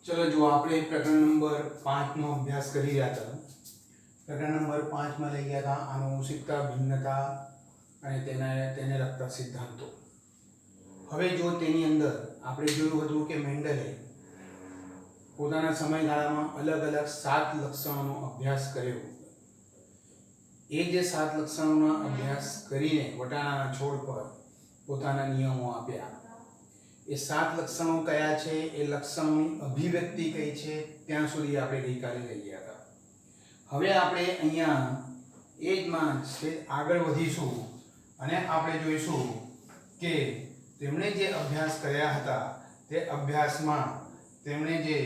चलो जो આપણે પ્રકરણ નંબર 5 નો અભ્યાસ કરી રહ્યા હતા. પ્રકરણ નંબર 5 માં લઈ ગયા હતા આનુવંશિકતા, ભિન્નતા અને તેને લગતા સિદ્ધાંતો. હવે જો તેની અંદર આપણે જોયું હતું કે મેન્ડલે પોતાના સમયગાળામાં અલગ અલગ 7 લક્ષણોનો અભ્યાસ કર્યો. એ જે 7 લક્ષણોનો અભ્યાસ કરીને વટાણાના છોડ પર પોતાના નિયમો આપ્યા. એ 7 લક્ષણો કયા છે, એ લક્ષણોની અભિવ્યક્તિ કઈ છે, ત્યાં સુધી આપણે ગઈકાલે લઈ ગયા હતા. હવે આપણે અહીંયા એ જ માં આગળ વધીશું અને આપણે જોઈશું કે તેમણે જે અભ્યાસ કર્યા હતા તે અભ્યાસમાં તેમણે જે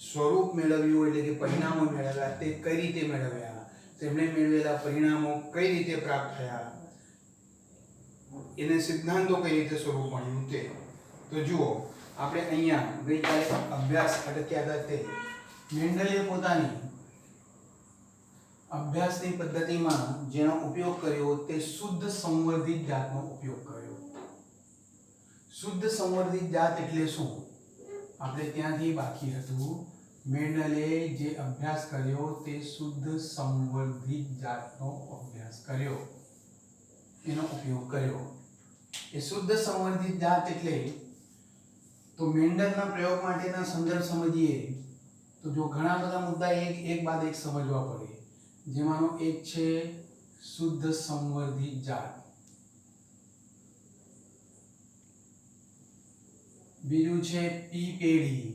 સ્વરૂપ મેળવ્યું એટલે કે પરિણામો મેળવ્યા તે કઈ રીતે મેળવ્યા, તેમણે મેળવેલા પરિણામો કઈ રીતે પ્રાપ્ત થયા, એને સિદ્ધાંતો કઈ રીતે સ્વરૂપ મળ્યું તે. તો જુઓ, આપણે અહીંયા ગઈકાલે અભ્યાસ અટક્યા હતા તે મેન્ડલે પોતાની અભ્યાસની પદ્ધતિમાં જેનો ઉપયોગ કર્યો તે શુદ્ધ સંવર્ધિત જાતનો ઉપયોગ કર્યો. શુદ્ધ સંવર્ધિત જાત એટલે શું? આપણે ત્યાંથી બાકી હતું. મેન્ડલે જે અભ્યાસ કર્યો તે શુદ્ધ સંવર્ધિત જાતનો અભ્યાસ કર્યો, એનો ઉપયોગ કર્યો. એ શુદ્ધ સંવર્ધિત જાત એટલે તો મેન્ડલના પ્રયોગ માટેના સંદર્ભ સમજીએ તો જો ઘણા બધા મુદ્દા એક બાદ એક સમજવા પડે. જેમાંનો એક છે શુદ્ધ સંવર્ધિત જાત, બીજું છે પી પેઢી,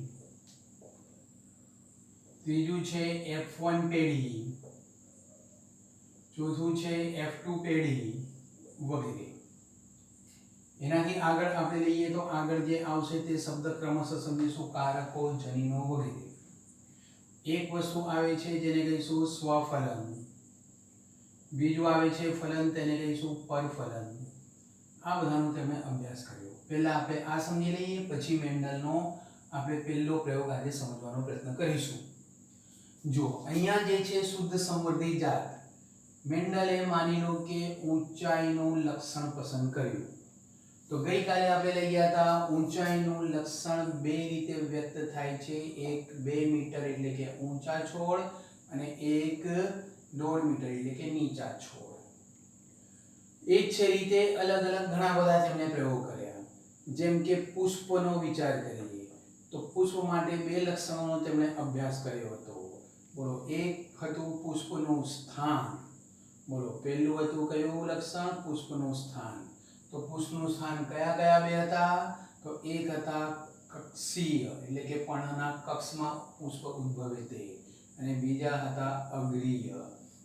ત્રીજું છે F1 પેઢી, ચોથું છે F2 પેઢી વગેરે. એનાથી આગળ આપણે લઈએ તો આગળ જે આવશે તે શબ્દ ક્રમશઃ સમજીશું, કારકો, જનીનો વગેરે. એક વસ્તુ આવે છે જેને કહીશું સ્વફલન, બીજું આવે છે ફલન, તેને કહીશું પરફલન. આ બધાનો તમે અભ્યાસ કર્યો. પહેલા આપણે આ સમજી લઈએ, પછી મેન્ડલનો આપણે પહેલો પ્રયોગ આજે સમજવાનો પ્રયત્ન કરીશું. જો અહીંયા જે છે શુદ્ધ સંવર્ધિત જાત, મેન્ડલે માની લો કે ઊંચાઈનું લક્ષણ પસંદ કર્યું. તો ગઈકાલે આપણે લઈ ગયા હતા ઊંચાઈનું લક્ષણ બે રીતે વ્યક્ત થાય છે. એક 2 મીટર એટલે કે ઊંચા છોડ અને એક 1.5 મીટર એટલે કે નીચા છોડ. એ જ છે રીતે અલગ અલગ ઘણા બધા તેમણે પ્રયોગ કર્યા. જેમ કે પુષ્પનો વિચાર કરીએ તો પુષ્પ માટે 2 લક્ષણોનો તેમણે અભ્યાસ કર્યો હતો. બોલો, એક હતું પુષ્પનું સ્થાન. બોલો, પહેલું હતું કયું લક્ષણ? પુષ્પનું સ્થાન. તો પુષ્પનું સ્થાન કયા કયા 2 હતા? તો એક હતા કક્ષીય એટલે કે પર્ણના કક્ષમાં પુષ્પ ઉદ્ભવે તે, અને બીજા હતા અગ્રીય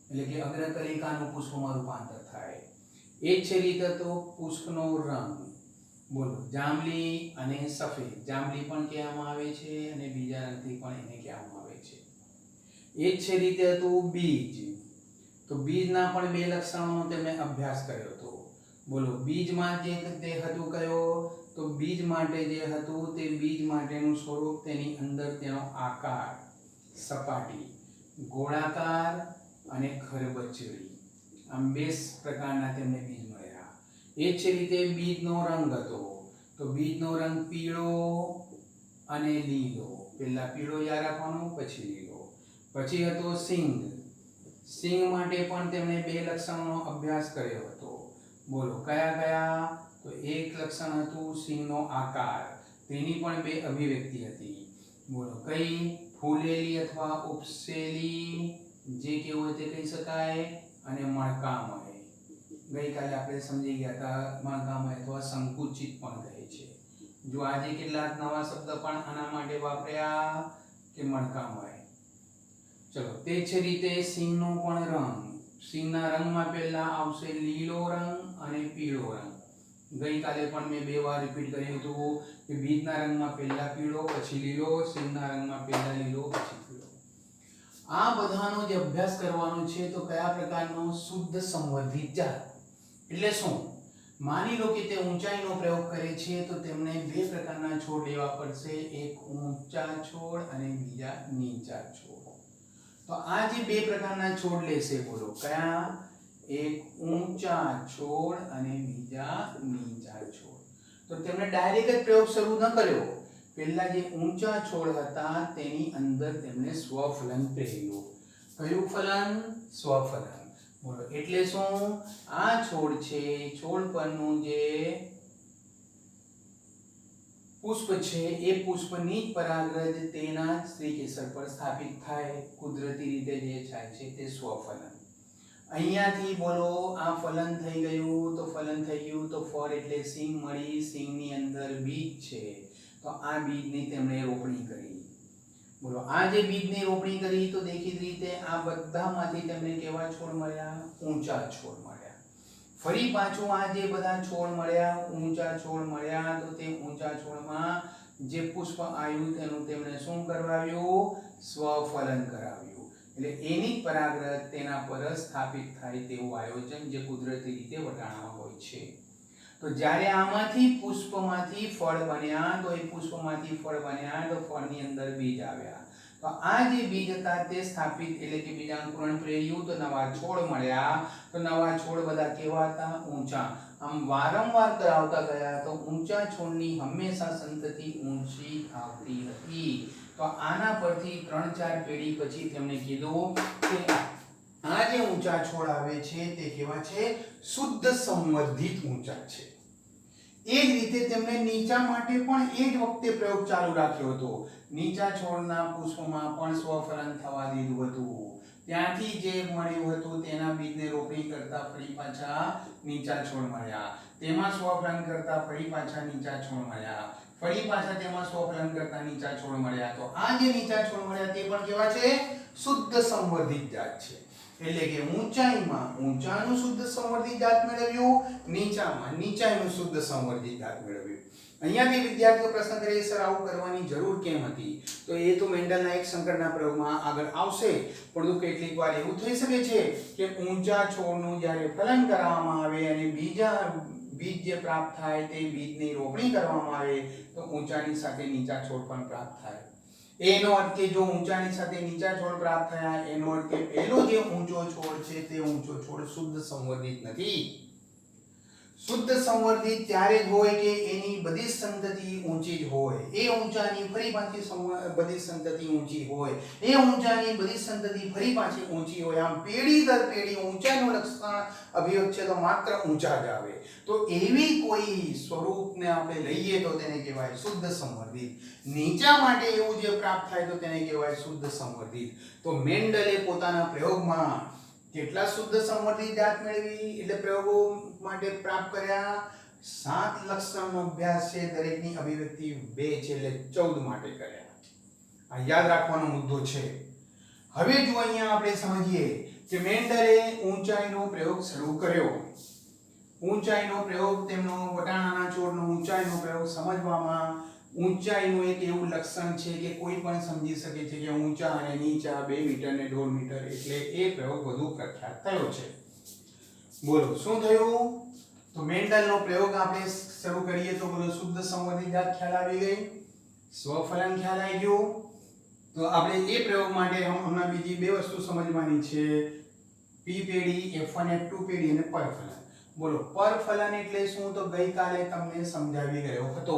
એટલે કે અગ્રકલિકાનું પુષ્પમાં રૂપાંતર થાય. એ જ છે રીતે તો પુષ્પનો રંગ. બોલો, જાંબલી અને સફેદ. જાંબલી પણ કહેવામાં આવે છે અને બીજા રંગથી પણ એને કહેવામાં આવે છે. એ જ છે રીતે હતું બીજ. તો બીજના પણ 2 લક્ષણોનો તેમણે અભ્યાસ કર્યો હતો. બોલો, બીજમાં જે તે હતું કયો? તો બીજ માટે જે હતું તે બીજ માટેનું સ્વરૂપ, તેની અંદર તેનો આકાર, સપાટી, ગોળાકાર અને ખરબચડી. આમ 2 પ્રકારના તેમને બીજ મળ્યા. એ જ રીતે બીજનો રંગ હતો. તો બીજનો રંગ પીળો અને લીલો. પહેલા પીળો યાદ રાખવાનો, પછી લીલો. પછી હતો સિંગ. સિંગ માટે પણ તેમણે 2 લક્ષણોનો અભ્યાસ કર્યો હતો. બોલો, કયા કયા? તો એક લક્ષણ હતું સિંગનો આકાર, તેની પણ 2 અભિવ્યક્તિ હતી. બોલો, કઈ? ફૂલેલી અથવા ઉપસેલી, જે કેવું હોય તે કહી શકાય, અને મણકામય. ગઈકાલે આપણે સમજી ગયા હતા મણકામય અથવા સંકુચિત પણ કહે છે. જો આજે કેટલાક નવા શબ્દ પણ આના માટે વાપર્યા કે મણકામય. ચલો, તે છે રીતે સિંગનો પણ રંગ. સિંગના રંગમાં પહેલા આવશે લીલો રંગ અને પીળો રંગ. ગઈકાલે પણ મેં 2 વાર રિપીટ કર્યું હતું કે બીજના રંગમાં પહેલા પીળો પછી લીલો, સિંગના રંગમાં પહેલા લીલો પછી પીળો. આ બધાનો જે અભ્યાસ કરવાનો છે તો કયા પ્રકારનો? શુદ્ધ સંવર્ધિત જાત. એટલે શું? માની લો કે તે ઊંચાઈનો પ્રયોગ કરે છે તો તેમને 2 પ્રકારના છોડ લેવા પડશે. એક ઊંચા છોડ અને બીજા નીચા છોડ. તો આ જે 2 પ્રકારના છોડ લેશે, બોલો કયા? એક ઊંચા છોડ અને બીજા નીચા છોડ. તો તેમણે ડાયરેક્ટ જ પ્રયોગ શરૂ ન કર્યો, પહેલા જે ઊંચા છોડ હતા તેની અંદર તેમણે સ્વફલન પ્રેર્યું. કયું ફલન? સ્વફલન. બોલો એટલે શું? આ છોડ છે, છોડ પરનું જે પુષ્પ છે એ પુષ્પની જ પરાગરજ તેના સ્ત્રીકેસર પર સ્થાપિત થાય, કુદરતી રીતે જે થાય છે તે સ્વફલન. અહીંયાથી બોલો આ ફલન થઈ ગયું તો ફલન થઈ ગયું તો ફળ એટલે સિંગ મળી, સિંગની અંદર બીજ છે તો આ બીજની તેમણે રોપણી કરી. બોલો આ જે બીજની રોપણી કરી તો દેખીતી રીતે આ બધામાંથી તેમને કેવા છોડ મળ્યા? ઊંચા છોડ મળ્યા. ફરી પાછું આ જે બધા છોડ મળ્યા, ઊંચા છોડ મળ્યા તો તે ઊંચા છોડમાં જે પુષ્પ આવ્યું તેનું તેમણે શું કરાવ્યું? સ્વફલન કરાવ્યું. એટલે એની પરાગરજ તેના પર સ્થાપિત થાય તેવું આયોજન જે કુદરતી રીતે વટાણામાં હોય છે. તો જ્યારે આમાંથી પુષ્પમાંથી ફળ બન્યા તો એ પુષ્પમાંથી ફળ બન્યા તો ફળની અંદર બીજ આવ્યા. તો આ જે બીજ હતા તે સ્થાપિત એટલે કે બીજાંકુરણ પ્રેર્યું તો નવા છોડ મળ્યા. તો નવા છોડ બધા કેવા હતા? ઊંચા. આમ વારંવાર કરાવતા ગયા તો ઊંચા છોડની હંમેશા સંતતિ ઊંચી આવતી હતી. તો આના પરથી 3-4 પેઢી પછી તેમણે કીધું કે આ જે ઊંચા છોડ આવે છે તે કેવા છે? શુદ્ધ સંવર્ધિત ઊંચા છે. એ જ રીતે તેમણે નીચા માટે પણ એ જ વખતે પ્રયોગ ચાલુ રાખ્યો હતો. નીચા છોડના પુષ્પમાં પણ સ્વફલન થવા દીધું હતું. ત્યાંથી જે મળ્યું હતું તેના બીજને રોપણી કરતા ફરી પાછા નીચા છોડ મળ્યા. તેમાં સ્વફલન કરતા ફરી પાછા નીચા છોડ મળ્યા. ફરી પાછા તેમાં સ્વફલન કરતા નીચા છોડ મળ્યા. તો આ જે નીચા છોડ મળ્યા તે પણ કેવા છે? શુદ્ધ સંવર્ધિત જાત છે. એટલે કે ઊંચાઈમાં ઊંચાનું શુદ્ધ સંવર્ધિત જાત મેળવ્યું, નીચામાં નીચાઈનું શુદ્ધ સંવર્ધિત જાત મેળવ્યું. અહીંયાથી વિદ્યાર્થીઓ પ્રશ્ન કરે સર આવું કરવાની જરૂર કેમ હતી? તો એ તો મેન્ડલના એક સંકરના પ્રયોગમાં આગળ આવશે. પરંતુ કેટલીક વાર એવું થઈ શકે છે કે ઊંચા છોડનું જ્યારે ફલન કરવામાં આવે અને બીજ જે પ્રાપ્ત થાય તે બીજની રોપણી કરવામાં આવે તો ઊંચાની સાથે નીચા છોડ પણ પ્રાપ્ત થાય. એનો અર્થ કે જો ઊંચાની સાથે નીચા છોડ પ્રાપ્ત થયા એનો અર્થ કે પહેલો જે ઊંચો છોડ છે તે ઊંચો છોડ શુદ્ધ સંવર્ધિત નથી. શુદ્ધ સંવર્ધિત ત્યારે જ હોય કે એની બધી સંતતિ ઊંચી જ હોય. એ ઊંચાની ફરી પાછી બધી સંતતિ ઊંચી હોય. એ ઊંચાની બધી સંતતિ ફરી પાછી ઊંચી હોય. આમ પેઢી દર પેઢી ઊંચાઈનું લક્ષણ અભિવ્યક્ત છે તો માત્ર ઊંચા જ આવે. તો એવી કોઈ સ્વરૂપને આપણે લઈએ તો તેને કહેવાય શુદ્ધ સંવર્ધિત. નીચા માટે એવું જે પ્રાપ્ત થાય તો તેને કહેવાય શુદ્ધ સંવર્ધિત. તો મેન્ડલે પોતાના પ્રયોગમાં કેટલા શુદ્ધ સંવર્ધિત જાત મેળવી એટલે પ્રયોગો માટે પ્રાપ્ત કર્યા? 7 લક્ષણનો અભ્યાસ છે. દરેકની અભિવ્યક્તિ 2 છે એટલે 14 માટે કર્યા. આ યાદ રાખવાનો મુદ્દો છે. હવે જો અહીંયા આપણે સમજીએ કે મેન્ડલે ઊંચાઈનો પ્રયોગ શરૂ કર્યો. ઊંચાઈનો પ્રયોગ તેમનો વટાણાના છોડનો ઊંચાઈનો પ્રયોગ સમજવામાં ઊંચાઈનું એક એવું લક્ષણ છે કે કોઈ પણ સમજી શકે છે કે ઊંચા અને નીચા 2 મીટર ને 1.5 મીટર એટલે એ પ્રયોગ વધુ પ્રખ્યાત થયો છે. બોલો શું થયું? તો મેન્ડલનો પ્રયોગ આપણે શરૂ કરીએ તો બોલો શુદ્ધ સંવર્ધિત જાત ખ્યાલ આવી ગઈ, સ્વફલન ખ્યાલ આવી ગયો. તો આપણે એ પ્રયોગ માટે હમણાં બીજી 2 વસ્તુ સમજવાની છે. પી પેઢી, F1 F2 પેઢી અને પરફલન. બોલો પરફલન એટલે શું? તો ગઈકાલે તમને સમજાવી ગયો હતો.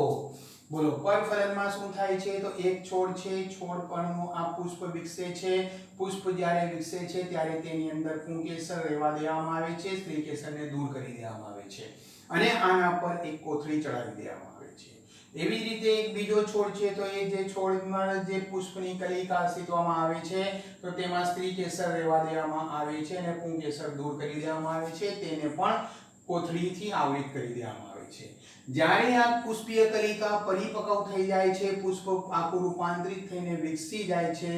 બોલો પરફલનમાં શું થાય છે? તો એક છોડ છે, છોડ પરનું આ પુષ્પ વિકસે છે. પુષ્પ જ્યારે વિકસે છે ત્યારે તેની અંદર પુંકેસર રહેવા દેવામાં આવે છે, સ્ત્રીકેસરને દૂર કરી દેવામાં આવે છે અને આના પર એક કોથળી ચડાવી દેવામાં આવે છે. એવી જ રીતે એક બીજો છોડ છે તો એ જે છોડમાં જે પુષ્પની કલિકા અસ્તિત્વમાં આવે છે તો તેમાં સ્ત્રીકેસર રહેવા દેવામાં આવે છે અને પુંકેસર દૂર કરી દેવામાં આવે છે. તેને પણ કોથળીથી આવૃત કરી દેવામાં આવે છે. જ્યારે આ પુષ્પીય કલિકા પરિપક્વ થઈ જાય છે, પુષ્પ આખું રૂપાંતરિત થઈને વિકસી જાય છે,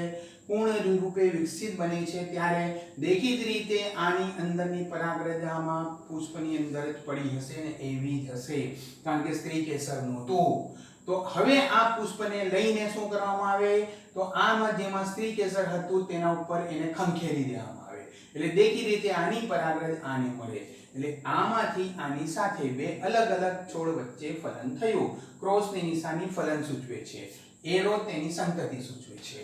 પૂર્ણ રૂપે વિકસિત બને છે ત્યારે દેખીતી રીતે આની અંદરની પરાગરજામાં પુષ્પની અંદર જ પડી હશે ને એવી જ હશે કારણ કે સ્ત્રીકેસર નહોતું. તો હવે આ પુષ્પને લઈને શું કરવામાં આવે? તો આમાં જેમાં સ્ત્રીકેસર હતું તેના ઉપર એને ખંખેરી દેવામાં આવે એટલે દેખીતી રીતે આની પરાગરજ આને મળે. એટલે આમાંથી આની સાથે 2 અલગ અલગ છોડ વચ્ચે ફલન થયું. ક્રોસની નિશાની ફલન સૂચવે છે, એરો તેની સંતતિ સૂચવે છે.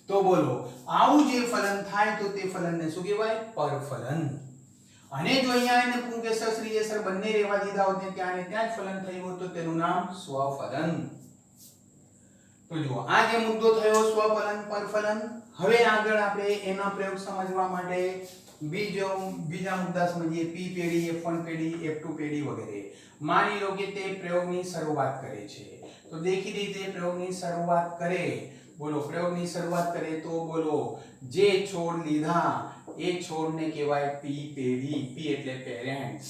તો બોલો આવું જે ફલન થાય તો તે ફલનને શું કહેવાય? પરફલન. અને જો અહીંયા એને પુંકેસર સ્ત્રીકેસર બંને રહેવા દીધા હોત ને ત્યાં જ ફલન થયું હોત તો તેનું નામ સ્વફલન. તો જુઓ આ જે મુદ્દો થયો સ્વફલન પરફલન. હવે આગળ આપણે એના પ્રયોગ સમજવા માટે બીજા મુદ્દા સમજીએ. p પેઢી, f1 પેઢી, f2 પેઢી વગેરે. માની લો કે તે પ્રયોગની શરૂઆત કરે છે. તો દેખીતી રીતે પ્રયોગની શરૂઆત કરે, બોલો પ્રયોગની શરૂઆત કરે તો બોલો જે છોડ લીધા એ છોડને કહેવાય p પેઢી. p એટલે પેરેન્ટ્સ.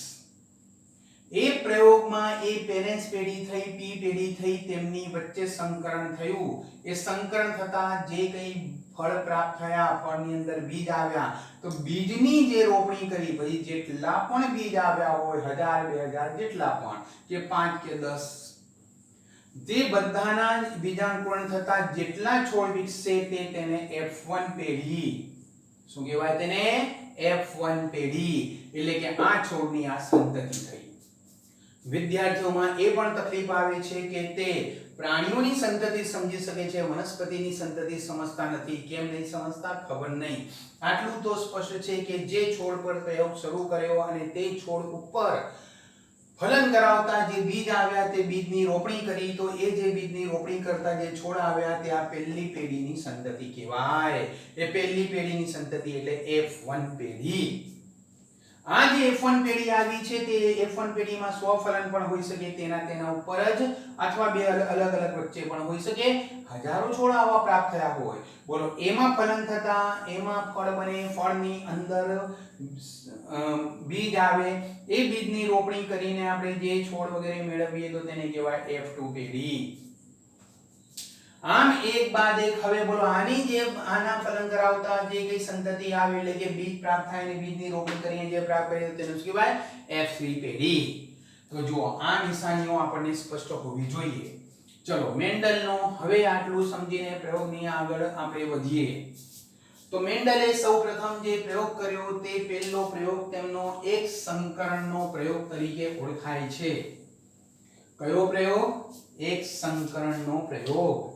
એ પ્રયોગમાં એ પેરેન્ટ્સ પેઢી થઈ, p પેઢી થઈ, તેમની વચ્ચે સંકરણ થયું. એ સંકરણ થતા જે કંઈ ફળ પ્રાપ્ત થયા, ફળની અંદર બીજ આવ્યા, તો બીજની જે રોપણી કરી, પછી જેટલા પણ બીજ આવ્યા હોય, 1000 2000 જેટલા પણ, કે 5 કે 10, જે બધાના બીજાંકુરણ થતા જેટલા છોડ વિકસે તે તેને F1 પેઢી. શું કહેવાય તેને? F1 પેઢી. એટલે કે આ છોડની આ સંતતિ થઈ. વિદ્યાર્થીઓમાં એ પણ તકલીફ આવે છે કે તે પ્રાણીઓની સંતતિ સમજી શકે છે, વનસ્પતિની સંતતિ સમજતા નથી. કેમ નહીં સમજતા? ખબર નહીં. આટલું તો સ્પષ્ટ છે કે જે છોડ પર પ્રયોગ શરૂ કર્યો અને તે છોડ ઉપર ફલન કરાવતા જે બીજ આવ્યા તે બીજની રોપણી કરી, તો એ જે બીજની રોપણી કરતા જે છોડ આવ્યા તે આ પહેલી પેઢીની સંતતિ કહેવાય. એ પહેલી પેઢીની સંતતિ એટલે F1 પેઢી. આ જે F1 પેઢી આવી છે તે F1 પેઢીમાં સ્વફલન પણ હોઈ શકે, તેના ઉપર જ, અથવા બે અલગ અલગ વચ્ચે પણ હોઈ શકે. હજારો છોડ આવા પ્રાપ્ત થયા હોય, બોલો એમાં ફલન થતા એમાં ફળ બને, ફળની અંદર બીજ આવે, એ બીજની રોપણી કરીને આપણે જે છોડ વગેરે મેળવીએ તો તેને કહેવાય F2 પેઢી. આમ એક બાદ એક. હવે બોલો આની જે આના ફલન કરાવતા જે કઈ સંતતિ આવે, એટલે કે બીજ પ્રાપ્ત થાય અને બીજની રોપણી કરીને જે પ્રાપ્ત કરીએ તો તેને શું કહેવાય? F3 પેઢી. તો જુઓ આ નિશાનીઓ આપણને સ્પષ્ટ હોવી જોઈએ. ચલો મેન્ડલનો હવે આટલું સમજીને પ્રયોગની આગળ આપણે વધીએ. તો મેન્ડલે સૌપ્રથમ જે પ્રયોગ કર્યો તે પહેલો પ્રયોગ તેમનો એક સંકરણનો પ્રયોગ તરીકે ઓળખાય છે. કયો પ્રયોગ? એક સંકરણનો પ્રયોગ.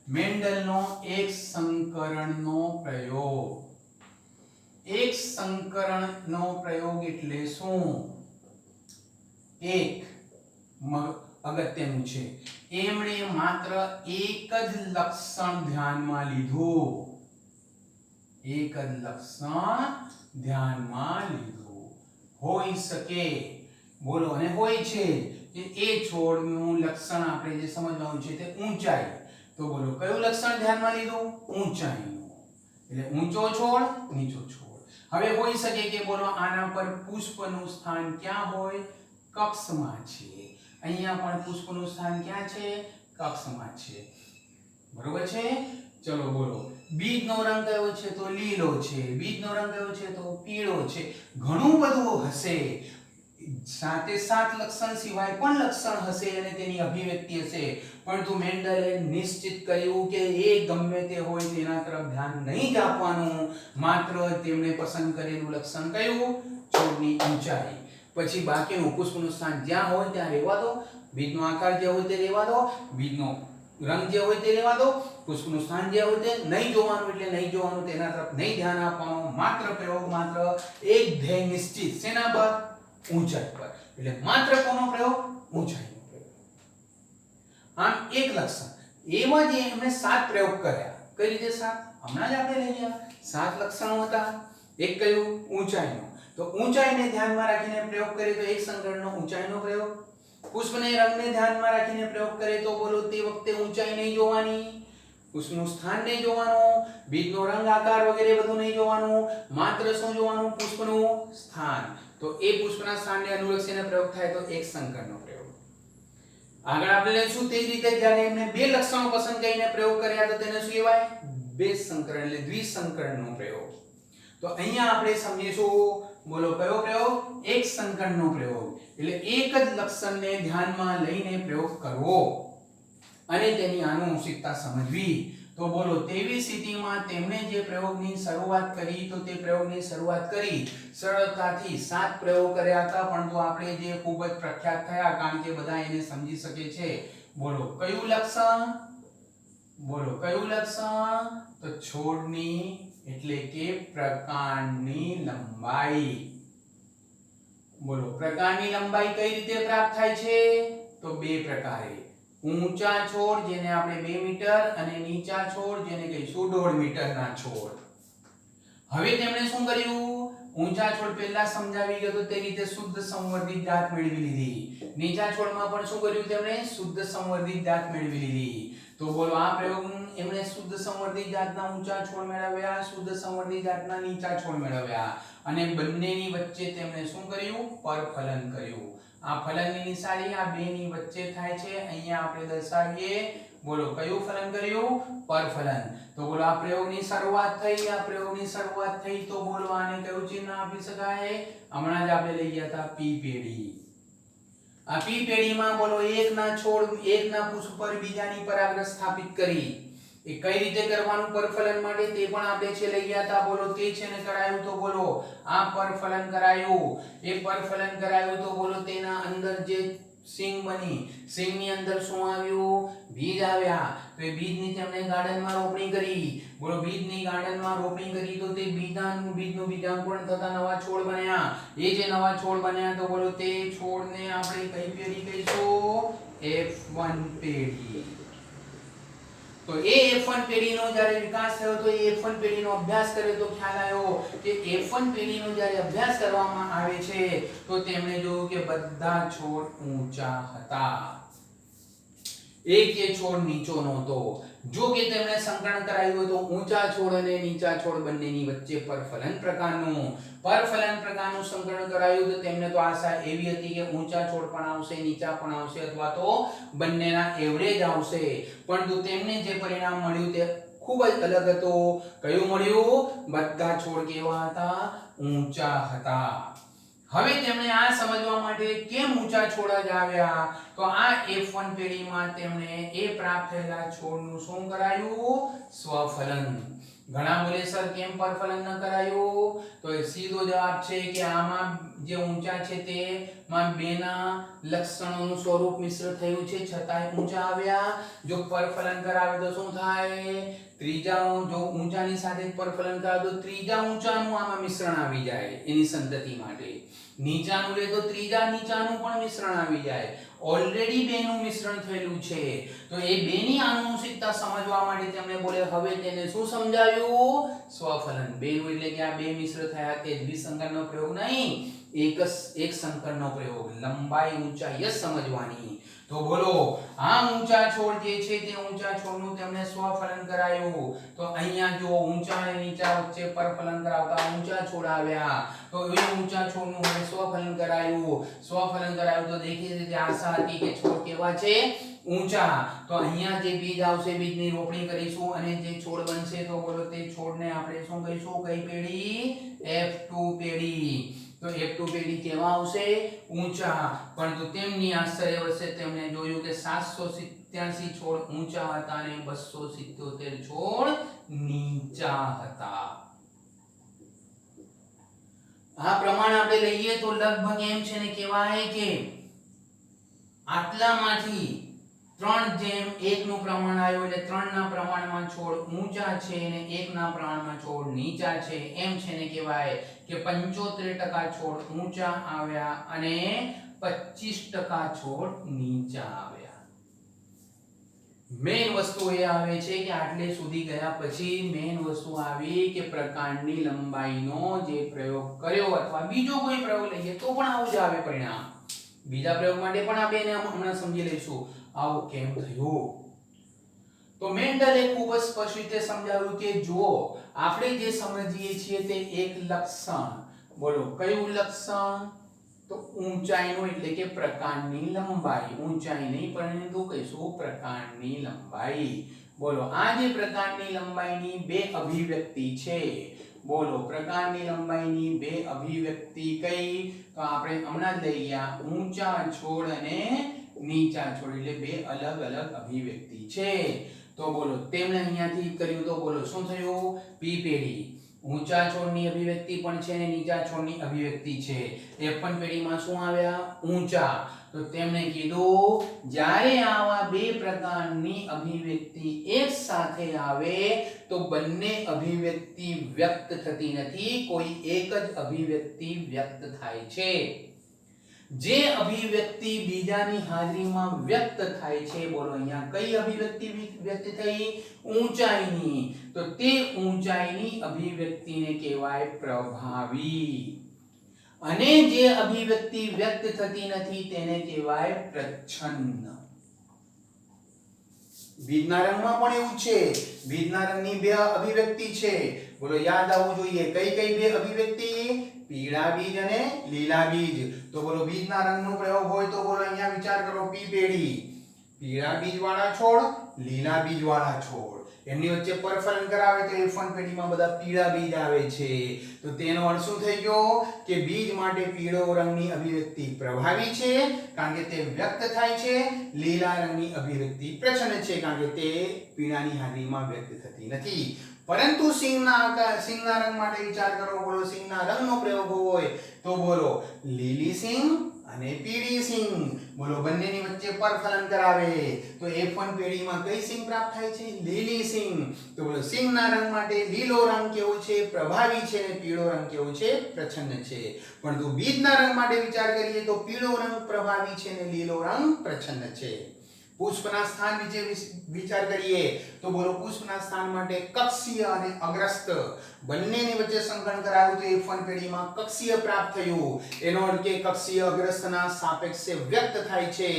મેન્ડલનો એક સંકરણનો પ્રયોગ. એક સંકરણનો પ્રયોગ એટલે શું? એક અગત્યનું છે, એમણે માત્ર એક જ લક્ષણ ધ્યાનમાં લીધું. એક જ લક્ષણ ધ્યાનમાં લીધું. હોઈ શકે, બોલો, અને હોય છે કે એ છોડનું લક્ષણ આપણે જે સમજવાનું છે તે ઊંચાઈ. તો બોલો કયું લક્ષણ ધ્યાનમાં લીધું? ઊંચાઈનું. એટલે ઊંચો છોડ, નીચો છોડ. હવે હોઈ શકે કે બોલો આના પર પુષ્પનું સ્થાન ક્યાં હોય? કક્ષમાં છે. અહીંયા પણ પુષ્પનું સ્થાન ક્યાં છે? કક્ષમાં છે. બરોબર છે? ચલો બોલો બીજનો રંગ કયો છે? તો લીલો છે. બીજનો રંગ કયો છે? તો પીળો છે. ઘણું બધું હશે, સાથે સાત લક્ષણ સિવાય પણ લક્ષણ હશે અને તેની અભિવ્યક્તિ હશે, પરંતુ મેન્ડલે નિશ્ચિત કર્યું કે એ ગમે તે હોય તેના તરફ ધ્યાન નહીં જ આપવાનું. માત્ર તેમણે પસંદ કરેલું લક્ષણ કયું? છોડની ઊંચાઈ. પછી બાકીનું પુષ્પનું સ્થાન જ્યાં હોય ત્યાં રહેવા દો, બીજનો આકાર જે હોય તે રહેવા દો, બીજનો રંગ જે હોય તે રહેવા દો, પુષ્પનું સ્થાન જે હોય તે નહીં જોવાનું એટલે નહીં જોવાનું, તેના તરફ નહીં ધ્યાન આપવાનું. માત્ર પ્રયોગ, માત્ર એક ધ્યેય નિશ્ચિત. શેના પર? ઊંચાઈ પર. એટલે માત્ર કોનો પ્રયોગ? ઊંચાઈનો પ્રયોગ. આમ એક લક્ષણ. એમાં જે એમણે 7 પ્રયોગ કર્યા. કઈ રીતે 7? હમણાં જ આપણે લઈ ગયા. 7 લક્ષણો હતા. એક કયું? ઊંચાઈનો. તો ઊંચાઈને ધ્યાનમાં રાખીને પ્રયોગ કરે તો એક સંકરણનો ઊંચાઈનો પ્રયોગ. પુષ્પને રંગને ધ્યાનમાં રાખીને પ્રયોગ કરે તો બોલો તે વખતે ઊંચાઈ નહીં જોવાની, પુષ્પનું સ્થાન નહીં જોવાનું, બીજનો રંગ આકાર વગેરે બધું નહીં જોવાનું, માત્ર શું જોવાનું? પુષ્પનું સ્થાન. તો એ પુષ્પના સ્થાનને અનુલક્ષીને પ્રયોગ થાય તો એક સંકરણનો પ્રયોગ. આગળ આપણે લઈશું તે રીતે જ્યારે એમને 2 લક્ષણો પસંદ કરીને પ્રયોગ કર્યા તો તેને શું કહેવાય? બે સંકરણ એટલે દ્વિસંકરણનો પ્રયોગ. તો અહીંયા આપણે સમજીશું, બોલો કયો પ્રયોગ? એક સંકરણનો પ્રયોગ. એટલે એક જ લક્ષણને ધ્યાનમાં લઈને પ્રયોગ કરવો અને તેની આનુવંશિકતા સમજવી. તો બોલો તેવી સ્થિતિમાં તેમણે જે પ્રયોગની શરૂઆત કરી તો તે પ્રયોગની શરૂઆત કરી સરળતાથી 7 પ્રયોગ કર્યા હતા, પરંતુ આપણે જે ખૂબ જ પ્રખ્યાત થયા કારણ કે બધા એને સમજી શકે છે. બોલો કયું લક્ષણ? બોલો કયું લક્ષણ? તો છોડની એટલે કે પ્રકાંડની લંબાઈ. બોલો પ્રકાંડની લંબાઈ કઈ રીતે પ્રાપ્ત થાય છે? તો 2 પ્રકારે. ઊંચા છોડ જેને આપણે 2 મીટર અને નીચા છોડ જેને કહીશું 1.5 મીટરના છોડ. હવે તેમણે શું કર્યું? ઊંચા છોડ પહેલા સમજાવી ગયો તો તે રીતે શુદ્ધ સંવર્ધિત જાત મેળવી લીધી. નીચા છોડમાં પણ શું કર્યું તેમણે? શુદ્ધ સંવર્ધિત જાત મેળવી લીધી. તો બોલો આ પ્રયોગ એમણે શુદ્ધ સંવર્ધિત જાતના ઊંચા છોડ મેળવ્યા, શુદ્ધ સંવર્ધિત જાતના નીચા છોડ મેળવ્યા અને બંનેની વચ્ચે તેમણે શું કર્યું? પરફલન કર્યું. આ ફલનની નિશાની આ બેની વચ્ચે થાય છે. અહીંયા આપણે દર્શાવીએ. બોલો કયું ફલન કર્યું? પરફલન. તો બોલો આ પ્રયોગની શરૂઆત થઈ. આ પ્રયોગની શરૂઆત થઈ તો બોલો આને કયું ચિહ્ન આપી શકાય? હમણાં જ આપણે લઈ ગયા હતા પી પેઢી. આ પી પેઢીમાં બોલો એકના છોડ એકના પુષ્પ પર બીજાની પરાગરજ સ્થાપિત કરી. એ કઈ રીતે કરવાનું પરફલન માટે તે પણ આપણે છે લઈ ગયા હતા. બોલો તે છે ને કરાયું તો બોલો આ પરફલન કરાયું. એ પરફલન કરાયું તો બોલો તેના અંદર જે સિંગ બની, સિંગની અંદર શું આવ્યું? બીજ આવ્યા. તો એ બીજની તેમણે ગાર્ડનમાં રોપણી કરી. બોલો બીજની ગાર્ડનમાં રોપણી કરી તો તે બીજનું બીજાંકુરણ થતા નવા છોડ બન્યા. એ જે નવા છોડ બન્યા તો બોલો તે છોડને આપણે કઈ પેઢી કહીશું? F1 પેઢી. તો એ F1 પેઢીનો જ્યારે વિકાસ થયો તો એ F1 પેઢીનો અભ્યાસ કર્યો તો ખ્યાલ આવ્યો કે F1 પેઢીનો જ્યારે અભ્યાસ કરવામાં આવે છે તો તેમણે જોયું કે બધા છોડ ઊંચા હતા. એક એ છોડ નીચો નહોતો. જો કે તેમણે સંકલન કરાયું તો ઊંચા છોડ અને નીચા છોડ બંનેની વચ્ચે પરફલન પ્રકારનું સંકલન કરાયું તો તેમને તો આશા એવી હતી કે ઊંચા છોડ પણ આવશે, નીચા પણ આવશે અથવા તો બંનેના એવરેજ આવશે. પરંતુ તેમને જે પરિણામ મળ્યું તે ખૂબ જ અલગ હતું. કયું મળ્યું? બધા છોડ કેવા હતા? ઊંચા હતા. હવે તેમણે આ સમજવા માટે કેમ ઊંચા છોડ જ આવ્યા તો આ F1 પેઢીમાં તેમણે એ પ્રાપ્ત થયેલા છોડનું શું કરાયું? સ્વફલન. ઘણા બોલે સર કેમ પરફલન ન કરાયું? તો એ સીધો જવાબ છે કે આમાં જે ઊંચા છે તેમાં બેના લક્ષણોનું સ્વરૂપ મિશ્ર થયું છે છતાંય ઊંચા આવ્યા. જો પરફલન કરાવે તો શું થાય? ત્રીજા જો ઊંચાની સાથે પરફલન કરાવે તો ત્રીજા ઊંચાનું આમાં મિશ્રણ આવી જાય એની સંતતિ માટે. નીચાનું લે તો ત્રીજા નીચાનું પણ મિશ્રણ આવી જાય. ઓલરેડી બેનું મિશ્રણ થયેલું છે. તો એ બેની આનુવંશિકતા સમજવા માટે તેમણે બોલે હવે તેને શું સમજાવ્યું? સ્વફલન. બેનું એટલે કે આ બે મિશ્ર થયા તે દ્વિસંકરનો પ્રયોગ નહીં, એક સંકરનો પ્રયોગ. લંબાઈ ઊંચાઈ જ સમજવાની. તો બોલો આ ઊંચા છોડ જે છે તે ઊંચા છોડનું તેમણે સ્વફલન કરાયું. તો અહીંયા જો ઊંચા અને નીચા વચ્ચે પરફલન કરાવતા ઊંચા છોડ આવ્યા. તો એ ઊંચા છોડનું હવે સ્વફલન કરાયું. સ્વફલન કરાયું તો દેખીતી રીતે આશા હતી કે છોડ કેવા છે? ઊંચા. તો અહીંયા જે બીજ આવશે બીજની રોપણી કરીશું અને જે છોડ બનશે તો બોલો તે છોડને આપણે શું કહીશું? કઈ પેઢી? F2 પેઢી. તો F2 પેઢી કેવા આવશે? ઊંચા. પરંતુ તેમની આશ્ચર્ય વચ્ચે તેમણે જોયું કે 787 છોડ ઊંચા હતા અને 277 છોડ નીચા હતા. આ પ્રમાણ આપણે લઈએ તો લગભગ એમ છે ને કહેવાય કે આટલામાંથી 3:1 નું પ્રમાણ આવ્યું એટલે 3 ના પ્રમાણમાં છોડ ઊંચા છે અને 1 ના પ્રમાણમાં છોડ નીચા છે. એમ છે ને કહેવાય કે 75% છોડ ઊંચા આવ્યા અને 25% છોડ નીચા આવ્યા. મેઈન વસ્તુ એ આવે છે કે આટલે સુધી ગયા પછી મેઈન વસ્તુ આવી કે પ્રકાંડની લંબાઈનો જે પ્રયોગ કર્યો અથવા બીજો કોઈ પ્રયોગ લઈએ તો પણ આવું જ આવે પરિણામ. બીજા પ્રયોગ માટે પણ આપણે એને હમણાં સમજી લઈશું આવું કેમ થયું. તો મેન્ડલે ખૂબ જ સ્પષ્ટ રીતે સમજાવ્યું કે જો આપણે જે સમજીએ છીએ તે એક લક્ષણ. બોલો કયું લક્ષણ? તો ઊંચાઈનું એટલે કે પ્રકાંડની લંબાઈ. ઊંચાઈ નહીં પરંતુ કહીશું પ્રકાંડની લંબાઈ. બોલો આ જે પ્રકાંડની લંબાઈની બે અભિવ્યક્તિ છે. બોલો પ્રકાંડની લંબાઈની બે અભિવ્યક્તિ કઈ? તો આપણે હમણાં જ લઈ ગયા ઊંચા છોડ અને નીચા છોડ એટલે બે અલગ અલગ અભિવ્યક્તિ છે. તો બોલો તેમણે અહીંયાથી કર્યું તો બોલો શું થયું? પી પેઢી. ઊંચા છોડની અભિવ્યક્તિ પણ છે અને નીચા છોડની અભિવ્યક્તિ છે. F1 પેઢીમાં શું આવ્યા? ઊંચા. તો તેમણે કીધું જ્યારે આવા બે પ્રકારની અભિવ્યક્તિ એક સાથે આવે તો બંને અભિવ્યક્તિ વ્યક્ત થતી નથી, કોઈ એક જ અભિવ્યક્તિ વ્યક્ત થાય છે. જે અભિવ્યક્તિ બીજાની હાજરીમાં વ્યક્ત થાય છે, બોલો અહીંયા કઈ અભિવ્યક્તિ વ્યક્ત થઈ? ઊંચાઈની. તો તે ઊંચાઈની અભિવ્યક્તિને કહેવાય પ્રભાવી. અને જે અભિવ્યક્તિ વ્યક્ત થતી નથી તેને કહેવાય પ્રચ્છન્ન. બીજના રંગમાં પણ એવું છે. બીજના રંગની બે અભિવ્યક્તિ છે. બોલો યાદ આવવું જોઈએ. કઈ કઈ બે અભિવ્યક્તિ? પીળા બીજ અને લીલા બીજ. તો બોલો બીજના રંગનો પ્રયોગ હોય તો બોલો અહીંયા વિચાર કરો. પી પેઢી, પીળા બીજ વાળા છોડ, લીલા બીજ વાળા છોડ, એમની વચ્ચે પરફલન કરાવે તો F1 પેઢીમાં બધા પીળા બીજ આવે છે. તો તેનો અર્થ શું થઈ ગયો કે બીજ માટે પીળો રંગની અભિવ્યક્તિ પ્રભાવી છે કારણ કે તે વ્યક્ત થાય છે. લીલા રંગની અભિવ્યક્તિ પ્રચ્છન્ન છે કારણ કે તે પીળાની હાજરીમાં વ્યક્ત થતી નથી. પરંતુ સિંગના રંગ માટે વિચાર કરો. બોલો સિંગના રંગનો પ્રયોગ હોય તો બોલો લીલી સિંગ અને પીળી સિંગ. બોલો બંનેની વચ્ચે પરફલન કરાવે તો F1 પેઢીમાં કઈ સિંગ પ્રાપ્ત થાય છે? લીલી સિંગ. તો બોલો સિંગના રંગ માટે લીલો રંગ કેવો છે? પ્રભાવી છે. અને પીળો રંગ કેવો છે? પ્રચ્છન્ન છે. પરંતુ બીજના રંગ માટે વિચાર કરીએ તો પીળો રંગ પ્રભાવી છે અને લીલો રંગ પ્રચ્છન્ન છે. પુષ્પના સ્થાન વિશે વિચાર કરીએ તો બોલો પુષ્પના સ્થાન માટે કક્ષીય અને અગ્રસ્ત બંનેની વચ્ચે સંકલન કરાયું તો F1 પેઢીમાં કક્ષીય પ્રાપ્ત થયું. એનો અર્થ કે કક્ષીય અગ્રસ્તના સાપેક્ષે વ્યક્ત થાય છે.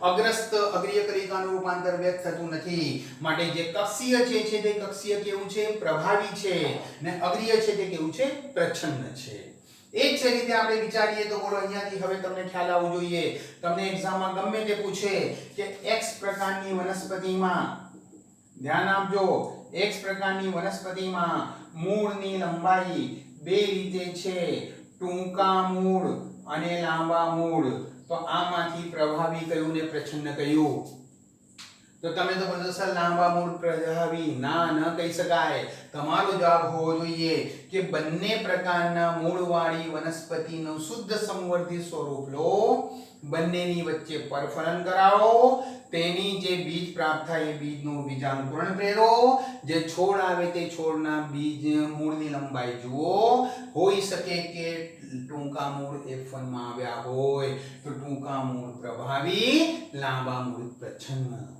અગ્રસ્ત અગ્રીય કલિકાનું રૂપાંતર વ્યક્ત થતું નથી. માટે જે કક્ષીય છે તે કક્ષીય કેવું છે? પ્રભાવી છે. ને અગ્રીય છે તે કેવું છે? પ્રચ્છન્ન છે. એક જ રીતે આપણે વિચારીએ તો બોલો અહીંયાથી હવે તમને ખ્યાલ આવવો જોઈએ. તમને એક્ઝામમાં ગમે તે પૂછે કે X પ્રકારની વનસ્પતિમાં, ધ્યાન આપજો, X પ્રકારની વનસ્પતિમાં મૂળની લંબાઈ બે રીતે છે, ટૂંકા મૂળ અને લાંબા મૂળ. તો આમાંથી પ્રભાવી કયું ને પ્રચ્છન્ન કયું? તો તમે તો બોલશો સર લાંબા મૂળ પ્રભાવી. ના, ન કહી શકાય. તમારો જવાબ હોવો જોઈએ કે બંને પ્રકારના મૂળવાળી વનસ્પતિનું શુદ્ધ સંવર્ધિત સ્વરૂપ લો, બંનેની વચ્ચે પરફલન કરાવો, તેની જે બીજ પ્રાપ્ત થાય એ બીજનું બીજાંકુરણ પ્રેરો, જે છોડ આવે તે છોડના બીજ મૂળની લંબાઈ જુઓ. હોઈ શકે કે ટૂંકા મૂળ F1 માં આવ્યા હોય તો ટૂંકા મૂળ પ્રભાવી, લાંબા મૂળ પ્રચ્છન્ન.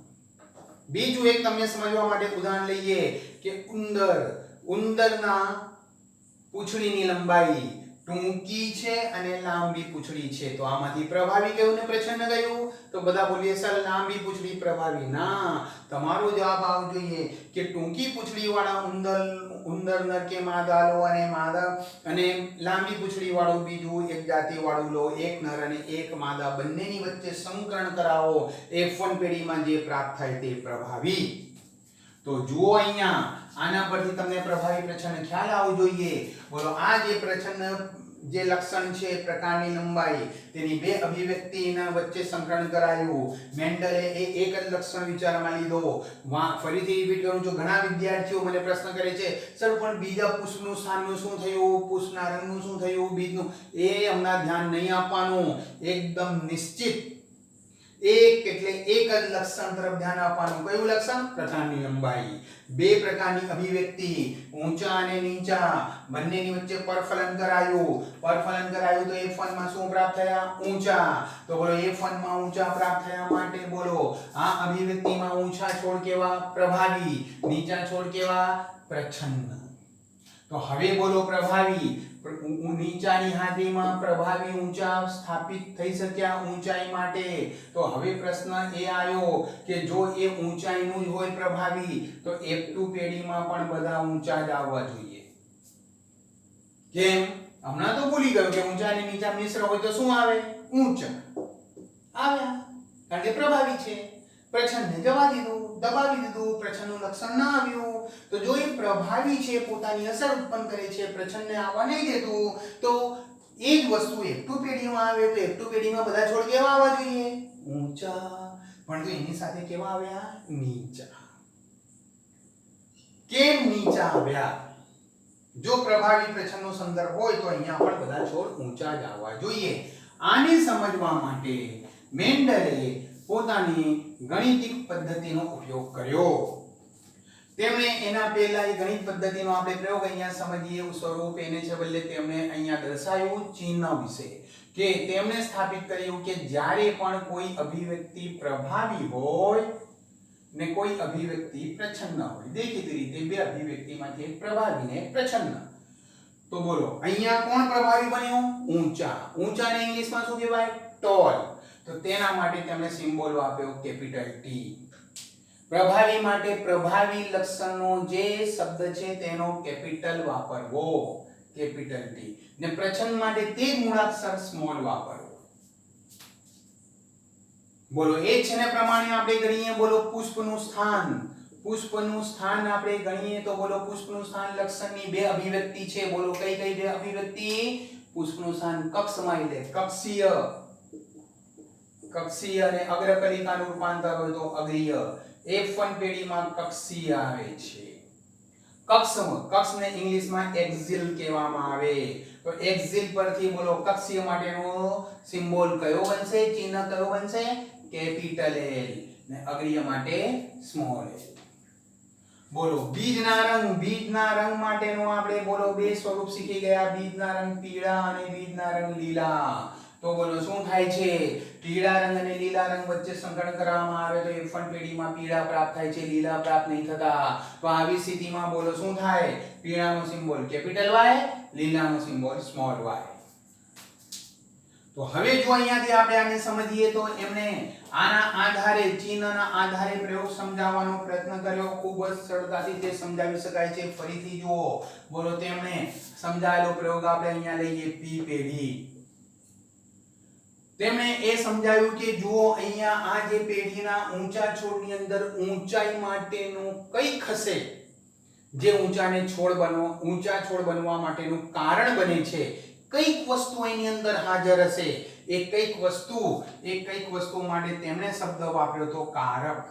બીજું એક તમને સમજવા માટે ઉદાહરણ લઈએ કે ઉંદરના પૂંછડીની લંબાઈ ટૂંકી છે અને લાંબી પૂંછડી છે. તો આમાંથી પ્રભાવી કયું ને પ્રચ્છન્ન કયું? તો બધા બોલીએ સર લાંબી પૂંછડી પ્રભાવી. ના, તમારો જવાબ આવવો જોઈએ કે ટૂંકી પૂંછડી વાળા ઉંદર નર કે માદા લો અને લાંબી પૂંછડી વાળું બીજું એક જાતિ વાળું લો, એક નર અને એક માદા, બંનેની વચ્ચે સંકરણ કરાવો. F1 પેઢીમાં જે પ્રાપ્ત થાય તે પ્રભાવી. તો જુઓ અહીંયા આના પરથી તમને પ્રભાવી પ્રચ્છન્ન ખ્યાલ આવવો જોઈએ. બોલો આ જે પ્રચ્છન્ન જે લક્ષણ છે પ્રકારની લંબાઈ, તેની બે અભિવ્યક્તિના વચ્ચે સંકલન કરાયું. મેન્ડલે એક જ લક્ષણ વિચારમાં લીધો. ફરીથી રિપીટ કરું છું, ઘણા વિદ્યાર્થીઓ મને પ્રશ્ન કરે છે સર પણ બીજા પુષ્પનું સ્થાનનું શું થયું, પુષ્પના રંગનું શું થયું, બીજનું? એ હમણાં ધ્યાન નહીં આપવાનું. એકદમ નિશ્ચિત એક એટલે એક જ લક્ષણ તરફ ધ્યાન આપવાનું. કયું લક્ષણ? પ્રકારની લંબાઈ. બે પ્રકારની અભિવ્યક્તિ, ઊંચા અને નીચા, બંનેની વચ્ચે પરફલન કરાયું તો F1 માં શું પ્રાપ્ત થયા? ઊંચા. તો બોલો F1 માં ઊંચા પ્રાપ્ત થયા માટે બોલો આ અભિવ્યક્તિમાં ઊંચા છોડ કેવા? પ્રભાવી. નીચા છોડ કેવા? પ્રચ્છન્ન. તો હવે બોલો પ્રભાવી નીચાની હાજરીમાં પ્રભાવી ઊંચા સ્થાપિત થઈ શક્યા ઊંચાઈ માટે. તો હવે પ્રશ્ન એ આવ્યો કે જો એ ઊંચાઈનું જ હોય પ્રભાવી તો F2 પેઢીમાં પણ બધા ઊંચા જ આવવા જોઈએ. કેમ? હમણાં તો ભૂલી ગયો કે ઊંચા અને નીચા મિશ્ર હોય તો શું આવે? ઊંચા આવ્યા કારણ કે પ્રભાવી છે. પ્રચ્છન્નને જવા દીધું, દબાવી દીધું, પ્રચ્છન્નનું લક્ષણ ના આવ્યું. તો જો એ પ્રભાવી છે, પોતાની અસર ઉત્પન્ન કરે છે, પ્રચ્છન્નને આવવા નહીં દેતું, તો એ જ વસ્તુ F2 પેઢીમાં આવે તો F2 પેઢીમાં બધા છોડ કેવા આવવા જોઈએ? ઊંચા. પણ તો એની સાથે કેવા આવ્યા? નીચા. કેમ નીચા આવ્યા? જો પ્રભાવી પ્રચ્છન્નનો સંદર્ભ હોય તો અહીંયા પણ બધા છોડ ઊંચા જ આવવા જોઈએ. આને સમજવા માટે મેન્ડલે પોતાની ગણિતિક પદ્ધતિનો ઉપયોગ કર્યો. તેમણે એના પહેલા એ ગણિત પદ્ધતિનો આપણે પ્રયોગ અહીંયા સમજીએ એવું સ્વરૂપ એને છે બદલે તેમણે અહીંયા દર્શાવ્યું ચિહ્ન વિશે કે તેમણે સ્થાપિત કર્યું કે જ્યારે પણ કોઈ અભિવ્યક્તિ પ્રભાવી હોય ને કોઈ અભિવ્યક્તિ પ્રચ્છન્ન હોય, દેખીતી રીતે બે અભિવ્યક્તિમાંથી એક પ્રભાવી ને એક પ્રચ્છન્ન, તો બોલો અહીંયા કોણ પ્રભાવી બન્યું? ઊંચા. ઊંચાને ઇંગ્લિશમાં શું કહેવાય? ટોલ. તો તેના માટે તેમણે સિમ્બોલ આપ્યો કેપિટલ ટી. પ્રભાવી માટે પ્રભાવી લક્ષણનો જે શબ્દ છે તેનો કેપિટલ વાપરવો, કેપિટલ ટી, ને પ્રચ્છન્ન માટે તે મૂળાક્ષર સ્મોલ વાપરવો. બોલો એ છે ને પ્રમાણે આપણે ગણીએ, બોલો પુષ્પનું સ્થાન. પુષ્પનું સ્થાન આપણે ગણીએ તો બોલો પુષ્પનું સ્થાન લક્ષણની બે અભિવ્યક્તિ છે. બોલો કઈ કઈ બે અભિવ્યક્તિ? પુષ્પનું સ્થાન કક્ષમાં એટલે કક્ષીય, કક્ષીય અને અગ્રકલિકાનું રૂપાંતર હોય તો અગ્રીય. F1 પેઢીમાં કક્ષીય આવે છે. કક્ષને ઇંગ્લિશમાં એક્સિલ કહેવામાં આવે. તો એક્સિલ પરથી બોલો કક્ષીય માટેનો સિમ્બોલ કયો બનશે? ચિહ્ન કયો બનશે? Capital L. ને અગ્રીય માટે સ્મોલ l. બોલો બીજના રંગ. બીજના રંગ માટેનો આપણે બોલો બે સ્વરૂપ શીખી ગયા, બીજના રંગ પીળા અને બીજના રંગ લીલા. તો બોલો શું થાય છે? પીળા રંગ અને લીલા રંગ વચ્ચે સંકલન કરવામાં આવે તો F1 પેઢીમાં પીળા પ્રાપ્ત થાય છે, લીલા પ્રાપ્ત નહીં થતા. તો આવી સ્થિતિમાં બોલો શું થાય? પીળાનો સિમ્બોલ કેપિટલ Y, લીલાનો સિમ્બોલ સ્મોલ y. તો હવે જો અહીંયાથી આપણે આને સમજીએ તો એમને આના આધારે, ચિહ્નના આધારે પ્રયોગ સમજાવવાનો પ્રયત્ન કર્યો. ખૂબ જ સરળતાથી તે સમજાવી શકાય છે. ફરીથી જુઓ, બોલો તેમણે સમજાયેલો પ્રયોગ આપણે અહીંયા લઈએ P પેઢી. તેમણે એ સમજાવ્યું કે જુઓ અહીંયા આ જે પેઢીના ઊંચા છોડની અંદર ઊંચાઈ માટેનું કંઈક હશે જે ઊંચા છોડ બનવા માટેનું કારણ બને છે. કઈક વસ્તુ એની અંદર હાજર હશે. એ કઈક વસ્તુ માટે તેમણે શબ્દ વાપર્યો તો કારક.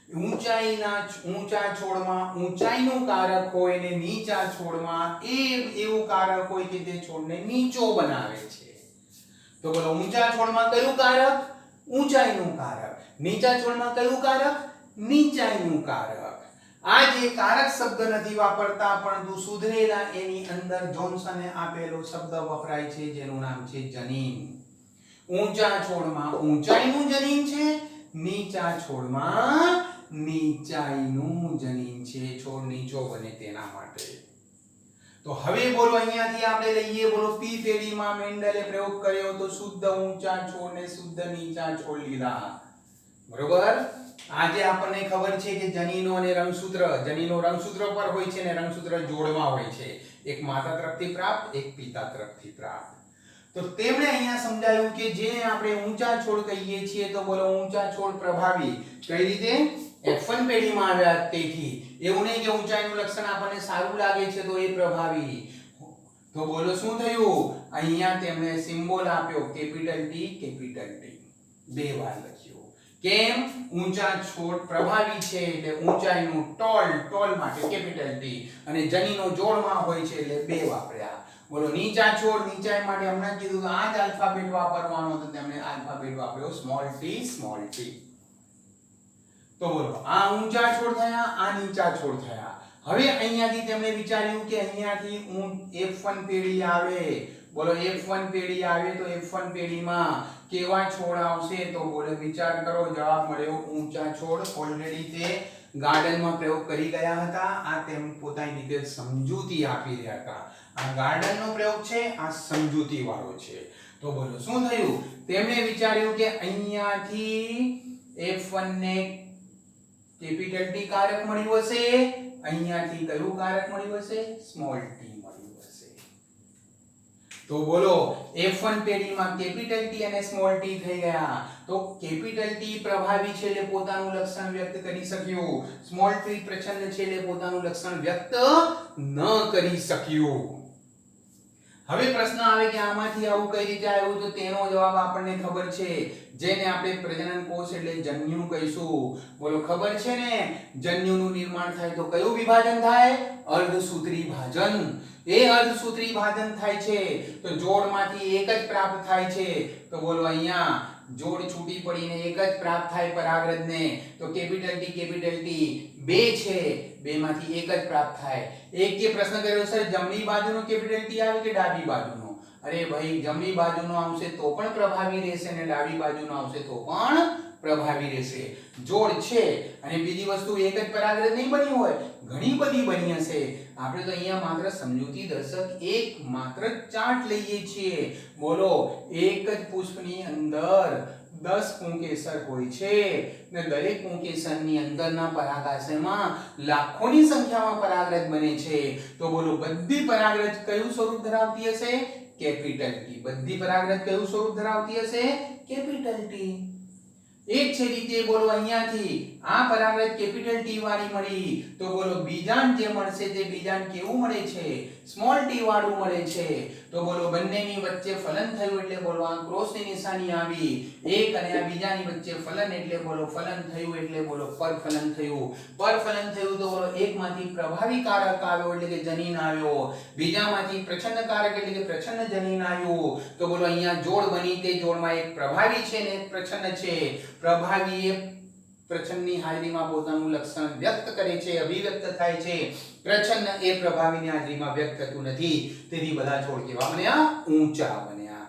ઊંચા છોડમાં ઊંચાઈનું કારક હોય ને નીચા છોડમાં એવું કારક હોય કે જે છોડને નીચો બનાવે છે. તો બોલો ઊંચા છોડમાં કયું કારક? ઊંચાઈનું કારક. નીચા છોડમાં કયું કારક? નીચાઈનું કારક. આ જે કારક શબ્દ નથી વાપરતા પરંતુ સુધરેલા એની અંદર જોન્સને આપેલો શબ્દ વપરાય છે જેનું નામ છે જનીન. ઊંચા છોડમાં ઊંચાઈનું જનીન છે, નીચા છોડમાં નીચાઈનું જનીન છે. છોડ નીચો બને તેના માટે. તો હવે બોલો અહીંયાથી આપણે લઈએ, બોલો પી પેઢીમાં મેન્ડલે પ્રયોગ કર્યો તો શુદ્ધ ઊંચા છોડ ને શુદ્ધ નીચા છોડ લીધા. બરોબર? આજે આપણને ખબર છે કે જનીનો અને રંગસૂત્ર, જનીનો રંગસૂત્ર પર હોય છે અને રંગસૂત્ર જોડમાં હોય છે. એક માતા તરફથી પ્રાપ્ત, એક પિતા તરફથી પ્રાપ્ત. તો તેમણે અહીંયા સમજાયું કે જે આપણે ઊંચા છોડ કહીએ છીએ તો બોલો ઊંચા છોડ પ્રભાવી કઈ રીતે? F1 પેઢીમાં આવ્યા તેથી. એવું નહીં કે ઊંચાઈનું લક્ષણ આપણને સારું લાગે છે તો એ પ્રભાવી. તો બોલો શું થયું? અહીંયા તેમણે સિમ્બોલ આપ્યો કેપિટલ ટી, કેપિટલ ટી. બે વાર લખ્યું. કેમ? ઊંચા છોડ પ્રભાવી છે એટલે ઊંચાઈનું ટોલ માટે કેપિટલ ટી અને જનીનો જોડમાં હોય છે એટલે બે વાપર્યા. બોલો નીચા છોડ, નીચાઈ માટે હમણાં કીધું આ જ આલ્ફાબેટ વાપરવાનો તો તેમણે આલ્ફાબેટ વાપર્યો સ્મોલ ટી, સ્મોલ ટી. તો બોલો આ ઊંચા છોડ થયા, આ નીચા છોડ થયા. હવે અહીંયાથી તેમણે વિચાર્યું કે અહીંયાથી F1 પેઢી આવે. બોલો F1 પેઢી આવે તો F1 પેઢીમાં કેવા છોડ આવશે? તો બોલો વિચાર કરો, જવાબ મળ્યો ઊંચા છોડ. ઓલરેડી તે ગાર્ડનમાં પ્રયોગ કરી ગયા હતા. આ તેમ પોતાની રીતે સમજૂતી આપી રહ્યા હતા. આ ગાર્ડનનો પ્રયોગ છે, આ સમજૂતી વાળો છે. તો બોલો શું થયું? તેમણે વિચાર્યું કે અહીંયાથી F1 ને કેપિટલ ટી કારક મળ્યું હશે, અહીંયાથી કયું કારક મળ્યું હશે? સ્મોલ ટી મળ્યું હશે. તો બોલો F1 પેઢીમાં કેપિટલ ટી અને સ્મોલ ટી થઈ ગયા. તો કેપિટલ ટી પ્રભાવી છે એટલે પોતાનું લક્ષણ વ્યક્ત કરી શક્યું. સ્મોલ ટી પ્રચ્છન્ન છે એટલે પોતાનું લક્ષણ વ્યક્ત ન કરી શક્યું. હવે પ્રશ્ન આવે કે આમાંથી આવું કઈ રીતે આવ્યું? તો તેનો જવાબ આપણને ખબર છે, જેને આપણે પ્રજનન કોષ એટલે જન્યુ કહીશું. બોલો ખબર છે ને? જન્યુનું નિર્માણ થાય તો કયું વિભાજન થાય? અર્ધસૂત્રી ભાજન. એ અર્ધસૂત્રી ભાજન થાય છે તો જોડમાંથી એક જ પ્રાપ્ત થાય છે. તો બોલો અહીંયા જોડ છૂટી પડીને એક જ પ્રાપ્ત થાય પરાગરજને તો કેપિટલ ટી બે છે, બેમાંથી એક જ પ્રાપ્ત થાય. એક કે પ્રશ્ન કર્યો સર જમણી બાજુનો કેપિટલ ટી આવે કે ડાબી બાજુનો? અરે ભાઈ જમણી બાજુનો આવશે તો પણ પ્રભાવી રહેશે અને ડાબી બાજુનો આવશે તો પણ પ્રભાવી રહેશે. જોડ છે અને બીજી વસ્તુ એક જ પરાગરજ નહીં બની હોય, ઘણી બધી બની હશે. આપણે તો અહીંયા માત્ર સમજૂતી દર્શક એક માત્ર ચાર્ટ લઈએ છીએ. બોલો એક જ પુષ્પની અંદર 10 પુંકેસર હોય છે ને દરેક પુંકેસરની અંદરના પરાગાશયમાં લાખોની સંખ્યામાં પરાગરજ બને છે. તો બોલો બધી પરાગરજ કયું સ્વરૂપ ધરાવતી હશે? Capital T. બધી પરાગરજ કયું સ્વરૂપ ધરાવતી હશે? Capital T. એક છે રીતે બોલો અહીંયાથી આ પરાગરજ કેપિટલ ટી વાળી મળી તો બોલો બીજાણ જે મળશે તે બીજાણ કેવું મળે છે? સ્મોલ ટી વાળું મળે છે. તો બોલો બંનેની વચ્ચે ફલન થયું એટલે બોલો આ ક્રોસની નિશાની આવી. એક અને આ બીજાની વચ્ચે ફલન એટલે બોલો ફલન થયું એટલે બોલો પરફલન થયું. પરફલન થયું તો બોલો એકમાંથી પ્રભાવી કારક આવ્યો એટલે કે જનીન આવ્યો, બીજામાંથી પ્રચ્છન્ન કારક એટલે કે પ્રચ્છન્ન જનીન આવ્યું. તો બોલો અહીંયા જોડ બની, તે જોડમાં એક પ્રભાવી છે ને એક પ્રચ્છન્ન છે. પ્રભાવી એ પ્રચ્છન્નની હાજરીમાં પોતાનું લક્ષણ વ્યક્ત કરે છે, અભિવ્યક્ત થાય છે. પ્રચ્છન્ન એ પ્રભાવીની હાજરીમાં વ્યક્ત થતું નથી. તેથી બધા છોડ કેવા બન્યા? ઊંચા બન્યા.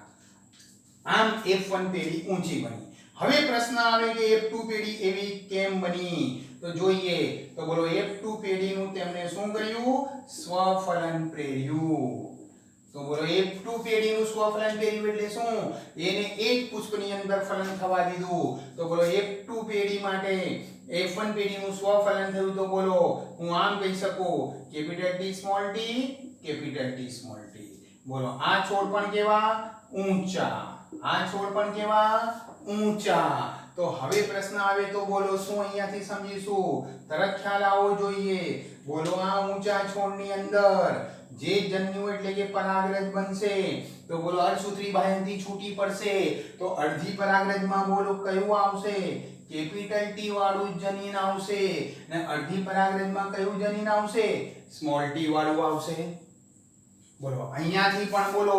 આમ F1 પેઢી ઊંચી બની. હવે પ્રશ્ન આવે કે F2 પેઢી એવી કેમ બની? તો જોઈએ તો બોલો F2 પેઢીનું તેમણે શું કર્યું? સ્વફલન પ્રેર્યું. તો બોલો F2 પેઢીનું સ્વફલન પ્રેર્યું એટલે શું? એને એક પુષ્પની અંદર ફલન થવા દીધું. તો બોલો F2 પેઢી માટે F1 પેઢીનું સ્વફલન થયું તો બોલો હું આમ કહી શકું capital T small t, capital T small t. બોલો આ છોડ પણ કેવા? ઊંચા. આ છોડ પણ કેવા? ઊંચા. તો હવે પ્રશ્ન આવે તો બોલો શું અહીંયાથી સમજીશું? તરત ખ્યાલ આવવો જોઈએ. બોલો આ ઊંચા છોડની અંદર જે જન્યુ એટલે કે પરાગરજ બનશે તો બોલો અર્ધસૂત્રી બાહ્યથી છૂટી પડશે તો અડધી પરાગરજમાં બોલો કયું આવશે? કેપિટલ ટી વાળું જનીન આવશે ને અડધી પરાગરજમાં કયું જનીન આવશે? સ્મોલ ટી વાળું આવશે. બોલો અહીંયાથી પણ બોલો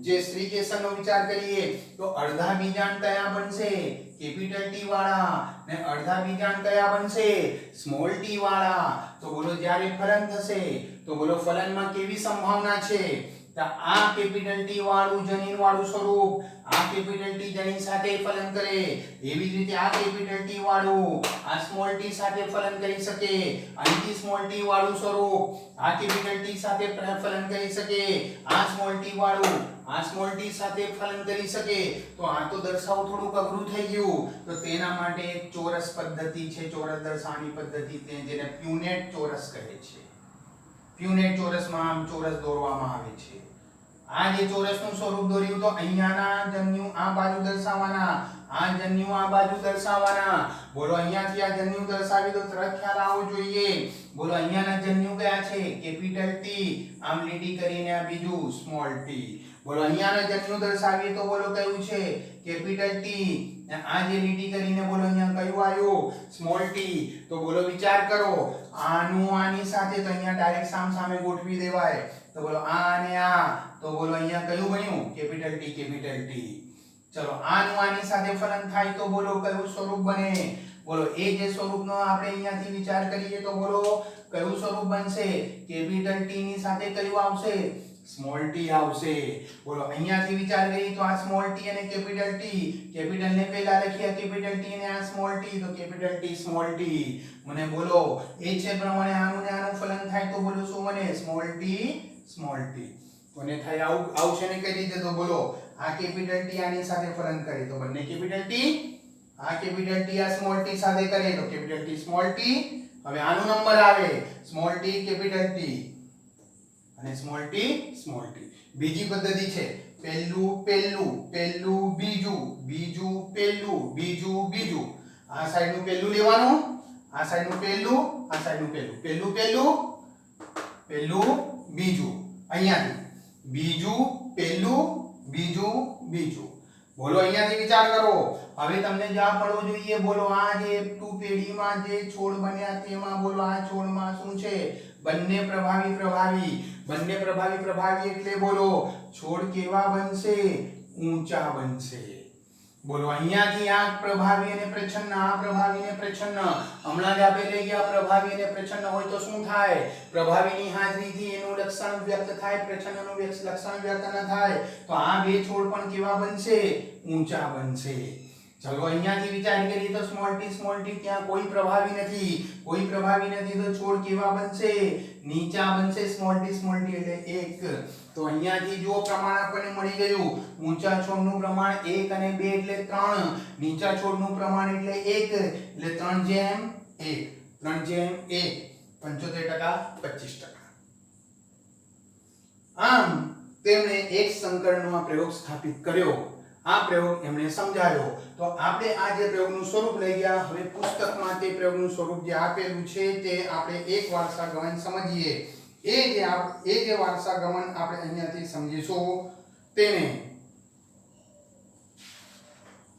જે સ્ત્રી કેસરનો વિચાર કરીએ તો અડધા બીજાણ કયા બનશે? કેપિટલ ટી વાળા ને અડધા બીજાણ કયા બનશે? સ્મોલ ટી વાળા. તો બોલો જ્યારે ફલન થશે તો બોલો ફલનમાં કેવી સંભાવના છે? તો આ કેપિટલ ટી વાળું જનીન વાળું સ્વરૂપ આ કેપિટલ ટી જનીન સાથે ફલન કરે, એવી જ રીતે આ કેપિટલ ટી વાળું આ સ્મોલ ટી સાથે ફલન કરી શકે. અહીંથી સ્મોલ ટી વાળું સ્વરૂપ આ કેપિટલ ટી સાથે ફલન કરી શકે. આ સ્મોલ ટી વાળું આ સ્મોલ ટી સાથે ફલન કરી શકે. તો આ તો દર્શાવવું થોડુંક અઘરું થઈ ગયું. તો તેના માટે એક ચોરસ પદ્ધતિ છે, ચોરસ દર્શાવવાની પદ્ધતિ, જેને પ્યુનેટ ચોરસ કહે છે. પ્યુનેટ ચોરસમાં આમ ચોરસ દોરવામાં આવે છે. આ જે ચોરસનું સ્વરૂપ દોર્યું તો અહીંયાના જન્યુ આ બાજુ દર્શાવવાના, આ જન્યુ આ બાજુ દર્શાવવાના. બોલો અહીંયાથી આ જન્યુ દર્શાવી તો તરત ખ્યાલ આવવો જોઈએ. બોલો અહીંયાના જન્યુ કયા છે? Capital T. આમ લીટી કરીને આ બીજું સ્મોલ ટી. બોલો અહીંયાના જન્યુ દર્શાવીએ તો બોલો કયું છે? Capital T. આ જે લીટી કરીને બોલો અહીંયા કયું આવ્યું? Small T. તો બોલો વિચાર કરો આનું આની સાથે તો અહીંયા ડાયરેક્ટ સામ સામે ગોઠવી દેવાય. તો બોલો આ અને આ તો બોલો અહીંયા કયું બન્યું? Capital T, capital T. ચલો આનું આની સાથે ફલન થાય તો બોલો કયું સ્વરૂપ બને? બોલો એ જે સ્વરૂપનો આપણે અહીંયાથી વિચાર કરીએ તો બોલો કયું સ્વરૂપ બનશે? કેપિટલ ટી ની સાથે કયું આવશે? સ્મોલ ટી આવશે. બોલો અહીંયાથી વિચાર કરીએ તો આ સ્મોલ ટી અને કેપિટલ ટી, કેપિટલ ને પહેલા લખ્યા કેપિટલ ટી અને આ સ્મોલ ટી તો કેપિટલ ટી સ્મોલ ટી. મને બોલો એ છે પ્રમાણે આનું ને આનું ફલન થાય તો બોલો શું બને? Small T small T. કોને થાય આવું છે ને કઈ રીતે? તો બોલો આ કેપિટલ ટી આની સાથે ફલન કરે તો બંને કેપિટલ ટી, આ કેપિટલ ટી આ સ્મોલ ટી સાથે કરે તો કેપિટલ ટી સ્મોલ ટી. હવે આનો નંબર આવે સ્મોલ ટી કેપિટલ ટી અને સ્મોલ ટી સ્મોલ ટી. બીજી પદ્ધતિ છે પહેલું પહેલું, પહેલું બીજું, બીજું પહેલું, બીજું બીજું. આ સાઈડનું પહેલું લેવાનું, આ સાઈડનું પહેલું, આ સાઈડનું પહેલું, પહેલું પહેલું, પહેલું બીજું. અહીંયાથી બીજું પહેલું, બીજું બીજું. બોલો અહીંયાથી વિચાર કરો. હવે તમને જવાબ મળવો જોઈએ. બોલો આ જે F2 પેઢીમાં જે છોડ બન્યા તેમાં બોલો આ છોડમાં શું છે? બંને પ્રભાવી પ્રભાવી. બંને પ્રભાવી પ્રભાવી એટલે બોલો છોડ કેવા બનશે? ઊંચા બનશે. બોલો અહીંયાથી આ પ્રભાવી અને પ્રચ્છન્ન, આ પ્રભાવી અને પ્રચ્છન્ન. હમણાં જ આપણે લઈ ગયા પ્રભાવી અને પ્રચ્છન્ન હોય તો શું થાય? પ્રભાવીની હાજરીથી એનું લક્ષણ વ્યક્ત થાય, પ્રચ્છન્નનું લક્ષણ વ્યક્ત ન થાય. તો આ બે છોડ પણ કેવા બનશે? ઊંચા બનશે. ચલો અહીંયાથી વિચાર કરીએ તો સ્મોલ ટી ત્યાં કોઈ પ્રભાવી નથી, કોઈ પ્રભાવી નથી તો છોડ કેવા બનશે? નીચા બનશે. સ્મોલ ટી એટલે 1. તો અહીંયાથી જો પ્રમાણ આપણને મળી ગયું, ઊંચા છોડનું પ્રમાણ 1 અને 2 એટલે 3, નીચા છોડનું પ્રમાણ એટલે 1 એટલે 3:1, 3:1, 75% 25%. આમ તેમણે એક સંકરણનો પ્રયોગ સ્થાપિત કર્યો. આ પ્રયોગ એમણે સમજાવ્યો. તો આપણે આ જે પ્રયોગનું સ્વરૂપ લઈ ગયા, હવે પુસ્તકમાં તે પ્રયોગનું સ્વરૂપ જે આપેલું છે તે આપણે એક વારસાગમન સમજીએ. એ જે વારસાગમન આપણે અહીંયાથી સમજીશું તેને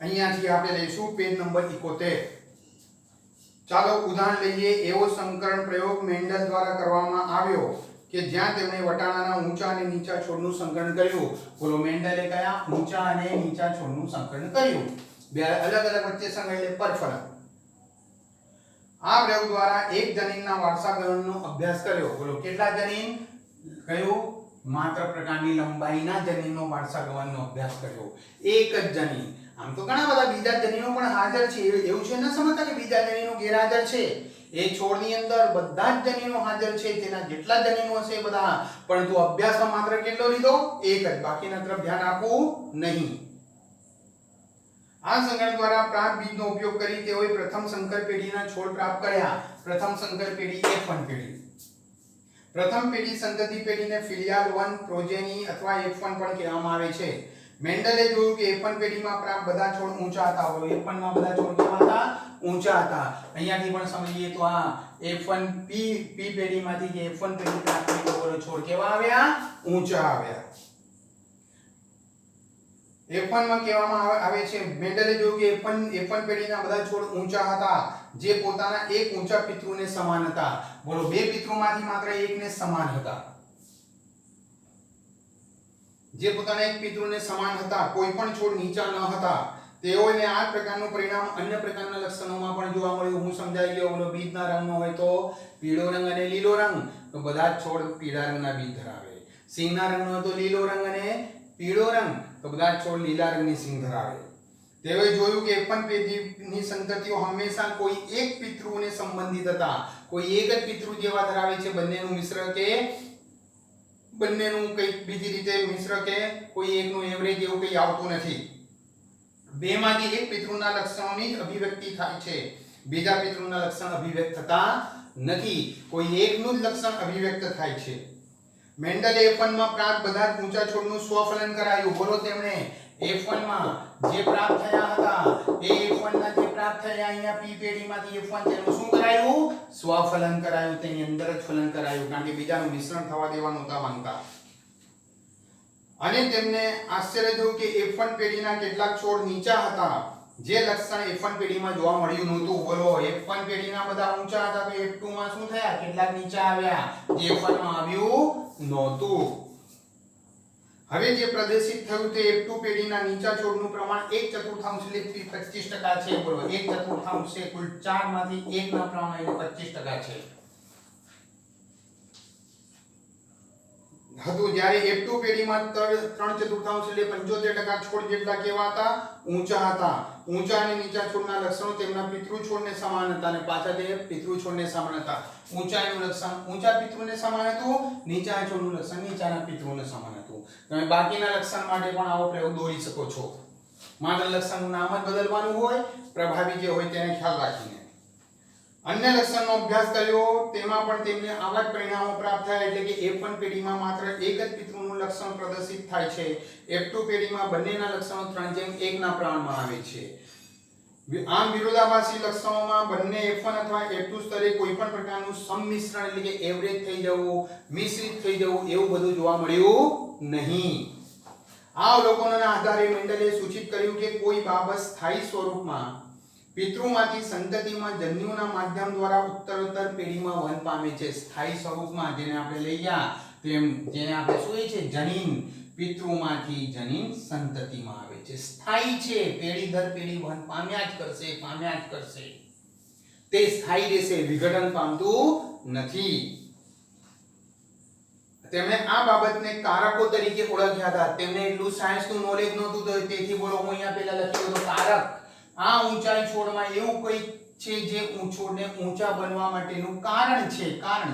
અહીંયાથી આપણે લઈશું પેજ નંબર 71. ચાલો ઉદાહરણ લઈએ. એવો સંકરણ પ્રયોગ મેન્ડલ દ્વારા કરવામાં આવ્યો કે જ્યાં તેમણે વટાણાના ઊંચા અને નીચા છોડનું સંકરણ કર્યું. બોલો મેન્ડલે કયા ઊંચા અને નીચા છોડનું સંકરણ કર્યું? બે અલગ અલગ વચ્ચે સંકરણ એટલે પરફરક. આ પ્રયોગ દ્વારા એક જનીનના વારસાગમનનો અભ્યાસ કર્યો. બોલો કેટલા જનીન? કયું? માત્ર પ્રકારની લંબાઈના જનીનનો વારસાગમનનો અભ્યાસ કર્યો. એક જ જનીન. આમ તો ઘણા બધા બીજા જનીનો પણ હાજર છે, એવું છે ન સમજતા કે બીજા જનીનો ગેરહાજર છે. એ છોડની અંદર બધા જ જનીનો હાજર છે, તેના જેટલા જનીનો હશે બધા, પરંતુ અભ્યાસમાં માત્ર કેટલો લીધો? એક જ. બાકીના તરફ ધ્યાન આપવું નહીં. આ સંકરણ દ્વારા પ્રાપ્ત બીજનો ઉપયોગ કરી તેઓએ પ્રથમ સંકર પેઢીના છોડ પ્રાપ્ત કર્યા. પ્રથમ સંકર પેઢી F1 પેઢી. પ્રથમ પેઢી સંતતિ પેઢીને ફિલિયાલ 1 પ્રોજેની અથવા F1 પણ કહેવામાં આવે છે. મેન્ડલે જોયું કે F1 પેઢીમાં પ્રાપ્ત બધા છોડ ઊંચા હતા. બોલો F1 માં બધા છોડ કેવા હતા? ઊંચા હતા. અહીંયાથી પણ સમજીએ તો આ F1 P પેઢીમાંથી જે F1 પેઢી પ્રાપ્ત કરી તો બોલો છોડ કેવા આવ્યા? ઊંચા આવ્યા. F1 માં કહેવામાં આવે છે, મેન્ડલે જોયું કે F1 પેઢીના બધા છોડ ઊંચા હતા જે પોતાના એક ઊંચા પિતૃને સમાન હતા. બોલો બે પિતૃમાંથી માત્ર એકને સમાન હતા. જે પોતાના એક પિતૃને સમાન હતા, કોઈ પણ છોડ નીચા ન હતા. તેઓને આ પ્રકારનું પરિણામ અન્ય પ્રકારના લક્ષણોમાં પણ જોવા મળ્યું. હું સમજાઈ ગયો. બોલો બીજના રંગનો હોય તો પીળો રંગ અને લીલો રંગ, તો બધા જ છોડ પીળા રંગના બીજ ધરાવે. સિંગના રંગનો હોય તો લીલો રંગ અને પીળો રંગ, તો બધા જ છોડ લીલા રંગની સિંગ ધરાવે. તેઓએ જોયું કે F1 પેઢીની સંતતિઓ હંમેશા કોઈ એક પિતૃને સંબંધિત હતા. કોઈ એક જ પિતૃ જેવા ધરાવે છે. બંનેનું મિશ્ર કે બંનેનું કંઈક બીજી રીતે મિશ્ર કે કોઈ એકનું એવરેજ એવું કંઈ આવતું નથી. બેમાંથી એક પિતૃના લક્ષણોની જ અભિવ્યક્તિ થાય છે, બીજા પિતૃના લક્ષણ અભિવ્યક્ત થતા નથી. કોઈ એકનું જ લક્ષણ અભિવ્યક્ત થાય છે. મેન્ડલે F1 માં પ્રાપ્ત બધા જ ઊંચા છોડનું સ્વફલન કરાયું. બોલો તેમણે F1 માં જે પ્રાપ્ત થયા હતા એ F1 ના જે પ્રાપ્ત થયા અહીંયા P પેઢીમાંથી F1 તેનું શું કરાયું? સ્વફલન કરાયું. તેની અંદર જ ફલન કરાયું, કારણ કે બીજાનું મિશ્રણ થવા દેવા નહોતા માંગતા. અને તેમને આશ્ચર્ય થયું કે F1 પેઢીના કેટલાક છોડ નીચા હતા જે લક્ષણ F1 પેઢીમાં જોવા મળ્યું નહોતું. બોલો F1 પેઢીના બધા ઊંચા હતા તો F2 માં શું થયા? કેટલાક નીચા આવ્યા જે F1 માં આવ્યું નહોતું. હવે જે પ્રદર્શિત થયું તે F2 પેઢીના નીચા છોડનું પ્રમાણ 1/4 એટલે 25% છે. બોલો 1/4 છે. કુલ 4 માંથી 1 ના પ્રમાણે 25% છે. હતું જ્યારે F2 પેઢીમાં 3/4 એટલે 75% છોડ જેટલા કેવા હતા? ઊંચા હતા. ઊંચા અને નીચા છોડના લક્ષણો તેમના પિતૃ છોડને સમાન હતા અને પાછા તે પિતૃ છોડને સમાન હતા. ઊંચાઈનું લક્ષણ ઊંચા પિતૃને સમાન હતું, નીચા છોડનું લક્ષણ નીચાના પિતૃને સમાન હતું. તમે બાકીના લક્ષણ માટે પણ આવો પ્રયોગ દોરી શકો છો. માત્ર લક્ષણનું નામ જ બદલવાનું હોય, પ્રભાવી જે હોય તેને ખ્યાલ રાખીને. અન્ય લક્ષણનો અભ્યાસ કર્યો, તેમાં પણ તેમને આવા જ પરિણામો પ્રાપ્ત થયા. એટલે કે F1 પેઢીમાં માત્ર એક જ પિતૃનું લક્ષણ પ્રદર્શિત થાય છે. F2 પેઢીમાં બંનેના લક્ષણો 3:1 ના પ્રમાણમાં આવે છે. આમ વિરોધાભાસી લક્ષણોમાં બંને F1 અથવા F2 સ્તરે કોઈ પણ પ્રકારનું સંમિશ્રણ એટલે કે એવરેજ થઈ જવું, મિશ્રિત થઈ જવું એવું બધું જોવા મળ્યું નહીં. આ અવલોકનોના આધારે મેન્ડલે સૂચિત કર્યું કે કોઈ બાબત સ્થાયી સ્વરૂપમાં પિતૃમાંથી સંતતિમાં જન્યુના માધ્યમ દ્વારા ઉત્તરોત્તર પેઢીમાં વહન પામે છે. સ્થાયી સ્વરૂપમાં જેને આપણે લઈ ગયા તેમ જેને આપણે શું છે જનીન પિતૃમાંથી જનીન સંતતિમાં આવે છે, સ્થાયી છે, પેઢી દર પેઢી વહન પામ્યા જ કરશે, તે સ્થાયી રહેશે, વિઘટન પામતું નથી. તેમણે આ બાબતને કારકો તરીકે ઓળખ્યા હતા. તેમને એટલું સાયન્સનું નોલેજ નહોતું, તો તેથી બોલો હું અહીંયા પહેલા લખ્યું હતું કારક. આ ઊંચાઈ છોડમાં એવું કંઈક છે જે છોડને ઊંચા બનવા માટેનું કારણ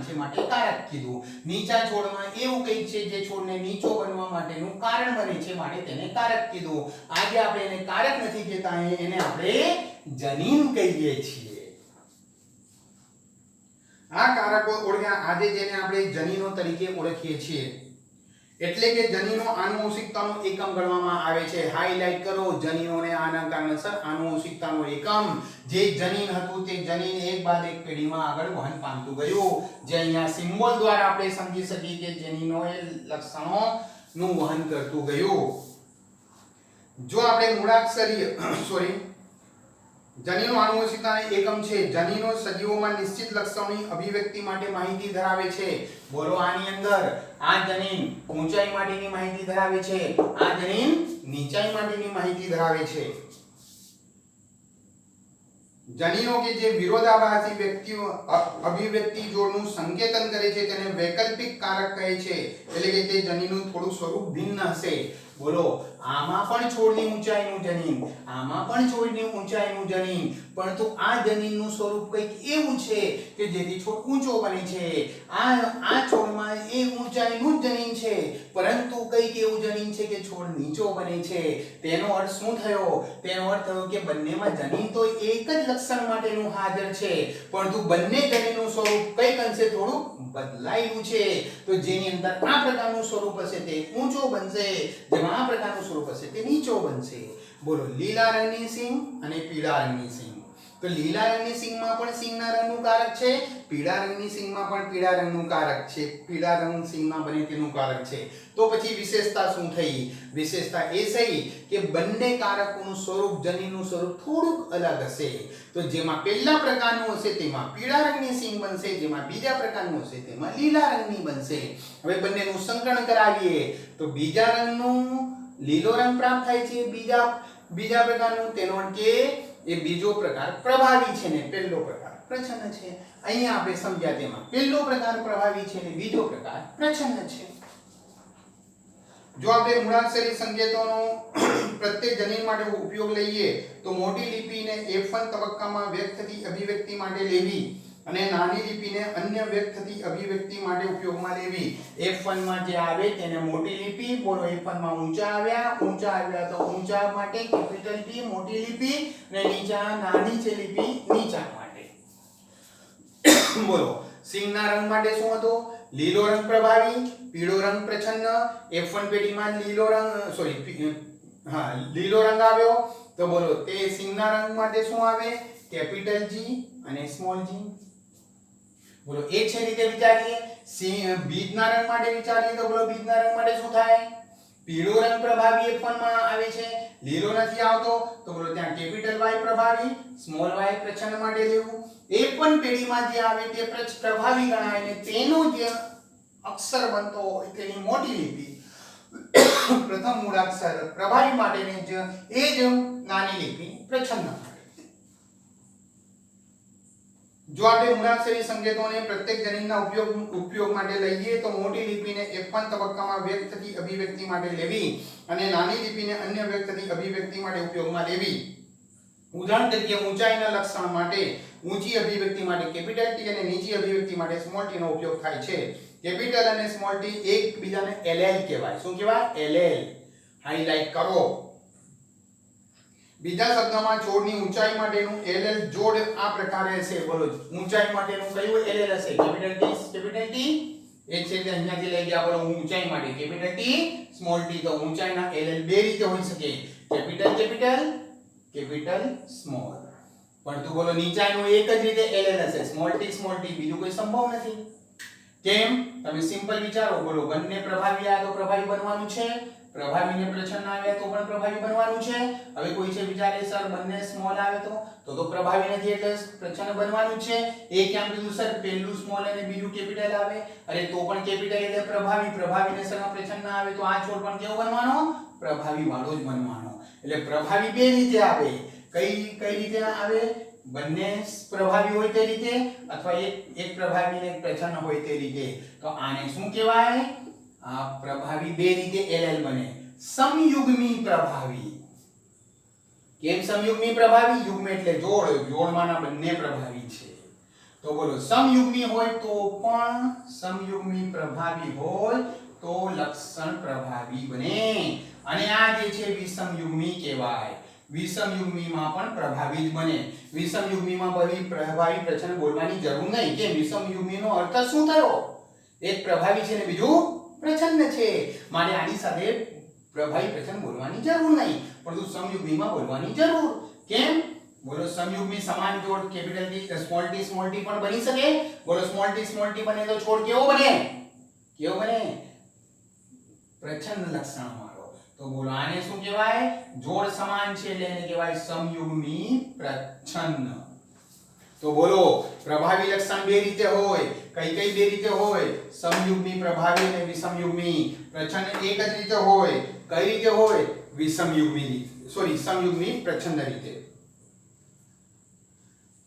છે માટે કારક કીધું. નીચા છોડમાં એવું કંઈક છે જે છોડને નીચો બનવા માટેનું કારણ બને છે માટે તેને કારક કીધું. આજે આપણે એને કારક નથી કહેતા, એને આપણે જનીન કહીએ છીએ. આ કારકો ઓળખ્યા, આજે જેને આપણે જનીનો તરીકે ઓળખીએ છીએ. એટલે કે જનીનો આનુવંશિકતાનો એકમ ગણવામાં આવે છે. હાઇલાઇટ કરો જનીનોને, આના કારણસર આનુવંશિકતાનો એકમ જે જનીન હતું તે જનીન એક બાદ એક પેઢીમાં આગળ વહન પામતું ગયું. જે અહીંયા સિમ્બોલ દ્વારા આપણે સમજી શકીએ કે જનીનોએ લક્ષણોનું વહન કરતું ગયું. જો આપણે મૂળાક્ષરીય જનીનો આનુવંશિકતાનો એકમ છે. જનીનો સજીવોમાં નિશ્ચિત લક્ષણોની અભિવ્યક્તિ માટે માહિતી ધરાવે છે. બોલો આની અંદર આ જનીન ઊંચાઈ માટેની માહિતી ધરાવે છે, આ જનીન નીચાઈ માટેની માહિતી ધરાવે છે. જનીનો કે જે વિરોધાભાસી વ્યક્તિઓ અભિવ્યક્તિ જોડનું સંકેતન કરે છે તેને વૈકલ્પિક કારક કહે છે. એટલે કે તે જનીનનું થોડું સ્વરૂપ ભિન્ન હશે. બોલો આમાં પણ છોડની ઊંચાઈનું જનીન, આમાં પણ છોડની ઊંચાઈનું જનીન, પરંતુ આ જનીનનું સ્વરૂપ કંઈક એવું છે કે જેથી છોડ ઊંચો બને છે. આ છોડમાં એ ઊંચાઈનું જ જનીન છે, પરંતુ કંઈક એવું જનીન છે કે છોડ નીચો બને છે. તેનો અર્થ શું થયો? તેનો અર્થ થયો કે બંનેમાં જનીન તો એક જ લક્ષણ માટેનું હાજર છે, પરંતુ બંને જનીનનું સ્વરૂપ કંઈક અંશે થોડું બદલાયું છે. તો જેની અંદર આ પ્રકારનું સ્વરૂપ હશે તે ઊંચો બનશે, જેમાં આ પ્રકારનું સ્વરૂપ હશે તે નીચો બનશે. બોલો લીલા રંગની સિંગ અને પીળા રંગની સિંગ. તો લીલા રંગની સિંગમાં પણ સિંગના રંગનું કારક છે, પીળા રંગની સિંગમાં પણ પીળા રંગનું કારક છે, પીળા રંગ સિંગમાં બને તેનું કારક છે. તો પછી વિશેષતા શું થઈ? વિશેષતા એ થઈ કે બંને કારકોનું સ્વરૂપ, જનીનનું સ્વરૂપ થોડુંક અલગ હશે. તો જેમાં પહેલા પ્રકારનું હશે તેમાં પીળા રંગની સિંગ બનશે, જેમાં બીજા પ્રકારનું હશે તેમાં લીલા રંગની બનશે. હવે બંનેનું સંકલન કરાવીએ તો બીજા રંગનું લીલો રંગ પ્રાપ્ત થાય છે, બીજા પ્રકારનું. તેનો અર્થ કે એ બીજો પ્રકાર પ્રભાવી છે ને પહેલો પ્રકાર પ્રચ્છન્ન છે. અહીંયા આપણે સમજ્યા તેમાં પહેલો પ્રકાર પ્રભાવી છે ને બીજો પ્રકાર પ્રચ્છન્ન છે. જો આપણે મૂળાક્ષરી સંકેતોનો પ્રત્યેક જનીન માટે ઉપયોગ લઈએ તો મોટી લિપિને F1 તબક્કામાં વ્યક્ત થતી અભિવ્યક્તિ માટે લેવી અને નાની લિપિને અન્ય વ્યક્ત થતી અભિવ્યક્તિ માટે ઉપયોગમાં લેવી. F1 માં જે આવે તેને મોટી લિપિ. બોલો F1 માં ઊંચા આવ્યા તો ઊંચા માટે કેપિટલ T મોટી લિપિ, અને નીચા નાની છે લિપિ નીચા માટે. બોલો સિંગના રંગ માટે શું હતું? લીલો રંગ પ્રભાવી, પીળો રંગ પ્રચ્છન્ન. F1 પેઢીમાં લીલો રંગ આવ્યો. તો બોલો તે સિંગના રંગ માટે શું આવે? કેપિટલ G અને સ્મોલ g. બોલો એ છે રીતે વિચારીએ. બીજના રંગ માટે વિચારીએ તો બોલો બીજના રંગ માટે શું થાય? પીળો રંગ પ્રભાવી F1 માં આવે છે, લીલો નથી આવતો, તો બોલો ત્યાં કેપિટલ Y પ્રભાવી, સ્મોલ y પ્રચ્છન્ન માટે લેવું. F1 પેઢીમાં જે આવે તે પ્રભાવી ગણાય ને તેનો જે અક્ષર બનતો હોય તેની મોટી લિપિ પ્રથમ મૂળાક્ષર પ્રભાવી માટેની જ એ જ નાની લિપિ પ્રચ્છન્ન માટે. જો આપણે મૂળાક્ષરી સંકેતોને પ્રત્યેક જનીનના ઉપયોગ માટે લઈએ તો મોટી લિપિને F1 તબક્કામાં વ્યક્ત થતી અભિવ્યક્તિ માટે લેવી અને નાની લિપિને અન્ય વ્યક્ત થતી અભિવ્યક્તિ માટે ઉપયોગમાં લેવી. ઉદાહરણ તરીકે ઊંચાઈના લક્ષણ માટે ઊંચી અભિવ્યક્તિ માટે કેપિટલ T અને નીચી અભિવ્યક્તિ માટે સ્મોલ t નો ઉપયોગ થાય છે. કેપિટલ અને સ્મોલ t એકબીજાને LL કહેવાય. શું કહેવાય? LL. હાઇલાઇટ કરો. બીજા શબ્દમાં છોડની ઊંચાઈ માટેનું LL જોડ આ પ્રકારે હશે. બોલો ઊંચાઈ માટેનું કયું LL હશે? કેપિટલ T એ છે કે અહીંયાથી લઈ ગયા. બોલો ઊંચાઈ માટે કેપિટલ T, સ્મોલ t. તો ઊંચાઈના LL બે રીતે હોઈ શકે, કેપિટલ સ્મોલ. પરંતુ બોલો નીચાઈનું એક જ રીતે LL હશે, સ્મોલ t, બીજું કોઈ સંભવ નથી. કેમ? તમે સિમ્પલ વિચારો. બોલો બંને પ્રભાવી આ તો પ્રભાવી બનવાનું છે, પ્રભાવી ને પ્રચ્છન્ન આવ્યા તો પણ પ્રભાવી બનવાનું છે. હવે કોઈ છે વિચારે સર બંને સ્મોલ આવે તો પ્રભાવી નથી એટલે પ્રચ્છન્ન બનવાનું છે. એ કેમ કીધું સર પહેલું સ્મોલ અને બીજું કેપિટલ આવે? અરે તો પણ કેપિટલ એટલે પ્રભાવીને સરમાં પ્રચ્છન્ન આવે તો આ છોડ પણ કેવો બનવાનો? પ્રભાવી વાળો જ બનવાનો. એટલે પ્રભાવી બે રીતે આવે. કઈ રીતે આવે? બંને પ્રભાવી હોય તે રીતે અથવા એક પ્રભાવી ને પ્રચ્છન્ન હોય તે રીતે. તો આને શું કહેવાય? આ પ્રભાવી બે રીતે LL બને. સમયુગ્મી પ્રભાવી. કેમ સમયુગ્મી પ્રભાવી? યુગ્મ એટલે જોડ, જોડમાંના બંને પ્રભાવી છે. તો બોલો સમયુગ્મી હોય તો પણ સમયુગ્મી પ્રભાવી હોય તો લક્ષણ પ્રભાવી બને. અને આ જે છે વિષમયુગ્મી કહેવાય. વિષમયુગ્મીમાં પણ પ્રભાવી જ બને. વિષમયુગ્મીમાં પ્રભાવી પ્રચ્છન્ન બોલવાની જરૂર નહીં. કેમ? વિષમયુગ્મીનો અર્થ શું થયો? એક પ્રભાવી છે ને બીજું પ્રચ્છન્ન છે. માટે આની સાથે પ્રભાવી પ્રચ્છન્ન બોલવાની જરૂર નહીં, પરંતુ સમયુગ્મીમાં બોલવાની જરૂર. કેમ? બોલો સમયુગ્મી સમાન જોડ કેપિટલ ટી સ્મોલ ટી પણ બની શકે. બોલો સ્મોલ ટી બને તો છોડ કેવો બને? કેવો બને? પ્રચ્છન્ન લક્ષણ વાળો. તો બોલો આને શું કહેવાય? જોડ સમાન છે એટલે એને કહેવાય સમયુગ્મી પ્રચ્છન્ન. તો બોલો પ્રભાવી લક્ષણ બે રીતે હોય. કઈ બે રીતે હોય? સમયુગ્મી પ્રભાવી અને વિષમયુગ્મી. પ્રચ્છન્ન એક જ રીતે હોય. કઈ રીતે હોય? સમયુગ્મી પ્રચ્છન્ન રીતે.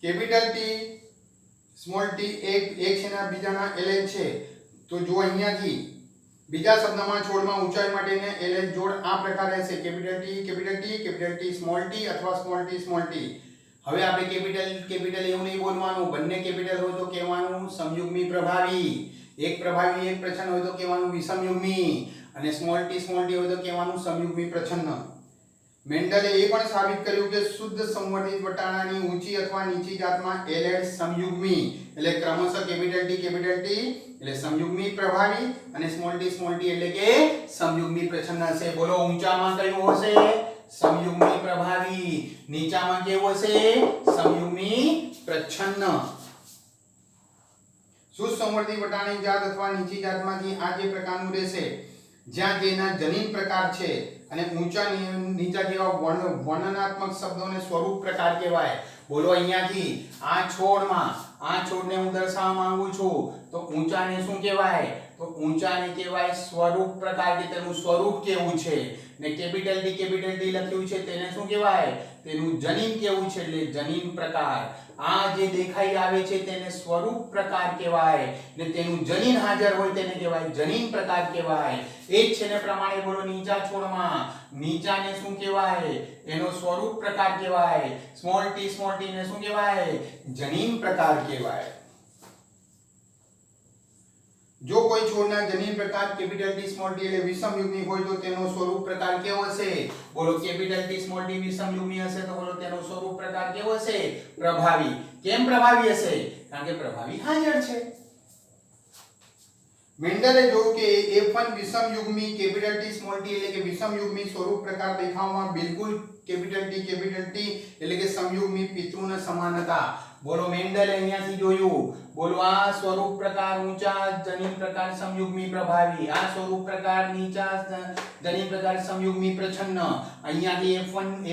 કેપિટલ ટી સ્મોલ ટી એક છે ને બીજાના LL છે. તો જો અહીંયાથી બીજા શબ્દમાં છોડમાં ઊંચાઈ માટેના LL જોડ આ પ્રકાર રહેશે. કેપિટલ ટી સ્મોલ ટી અથવા સ્મોલ ટી. હવે આપણે કેપિટલ એવું નહીં બોલવાનું. બંને કેપિટલ હોય તો કહેવાનું સમયુગ્મી પ્રભાવી. એક પ્રભાવી એક પ્રચ્છન્ન હોય તો કહેવાનું વિષમયુગ્મી. અને સ્મોલ ટી હોય તો કહેવાનું સમયુગ્મી પ્રચ્છન્ન. મેન્ડલે એ પણ સાબિત કર્યું કે શુદ્ધ સંવર્ધિત વટાણાની ઊંચી અથવા નીચી જાતમાં LL સમયુગ્મી એટલે ક્રમશઃ કેપિટલ ટી એટલે સમયુગ્મી પ્રભાવી અને સ્મોલ ટી એટલે કે સમયુગ્મી પ્રચ્છન્ન હશે. બોલો ઊંચામાં કયું હશે? સમયુગ્મી પ્રભાવી. નીચામાં કેવું હશે? સમયુગ્મી પ્રચ્છન્ન. શુદ્ધ સંવર્ધિત વટાણાની જાત અથવા નીચી જાતમાંથી આ જે પ્રકારનું રહેશે જ્યાં જેના જનીન પ્રકાર છે અને ઊંચા નીચા જેવા વર્ણનાત્મક શબ્દોને સ્વરૂપ પ્રકાર કહેવાય. બોલો અહીંયાથી આ છોડને હું દર્શાવવા માંગુ છું તો ઊંચાને શું કહેવાય? તો ઊંચાને કહેવાય સ્વરૂપ પ્રકાર કે તેનું સ્વરૂપ કેવું છે. ને કેપિટલ ટી લખ્યું છે તેને શું કહેવાય? તેનું જનીન કેવું છે એટલે જનીન પ્રકાર. આ જે દેખાઈ આવે છે તેને સ્વરૂપ પ્રકાર કહેવાય ને તેનું જનીન હાજર હોય તેને કહેવાય જનીન પ્રકાર કહેવાય. એ જ છે ને પ્રમાણે બોલો નીચા છોડમાં નીચાને શું કહેવાય? એનો સ્વરૂપ પ્રકાર કહેવાય. સ્મોલ ટી ને શું કહેવાય? જનીન પ્રકાર કહેવાય. જો કોઈ છોડના જનીન પ્રકાર કેપિટલ ટી સ્મોલ ટી એટલે વિષમયુગ્મી હોય તો તેનો સ્વરૂપ પ્રકાર કેવો હશે? બોલો કેપિટલ ટી સ્મોલ ટી વિષમયુગ્મી હશે તો બોલો તેનો સ્વરૂપ પ્રકાર કેવો હશે? પ્રભાવી. કેમ પ્રભાવી હશે? કારણ કે પ્રભાવી હાજર છે. મેન્ડલે જોયું કે F1 વિષમયુગ્મી કેપિટલ ટી સ્મોલ ટી એટલે કે વિષમયુગ્મી સ્વરૂપ પ્રકાર દેખાવમાં બિલકુલ કેપિટલ ટી એટલે કે સમયુગ્મી પિતૃને સમાન હતા. બોલો મેન્ડલે અહીંયાથી જોયું. બોલો આ સ્વરૂપ પ્રકાર ઊંચા જનીન પ્રકાર સમયુગ્મી પ્રભાવી. આ સ્વરૂપ પ્રકાર નીચા જનીન પ્રકાર સમયુગ્મી પ્રચ્છન્ન. અહીંયાથી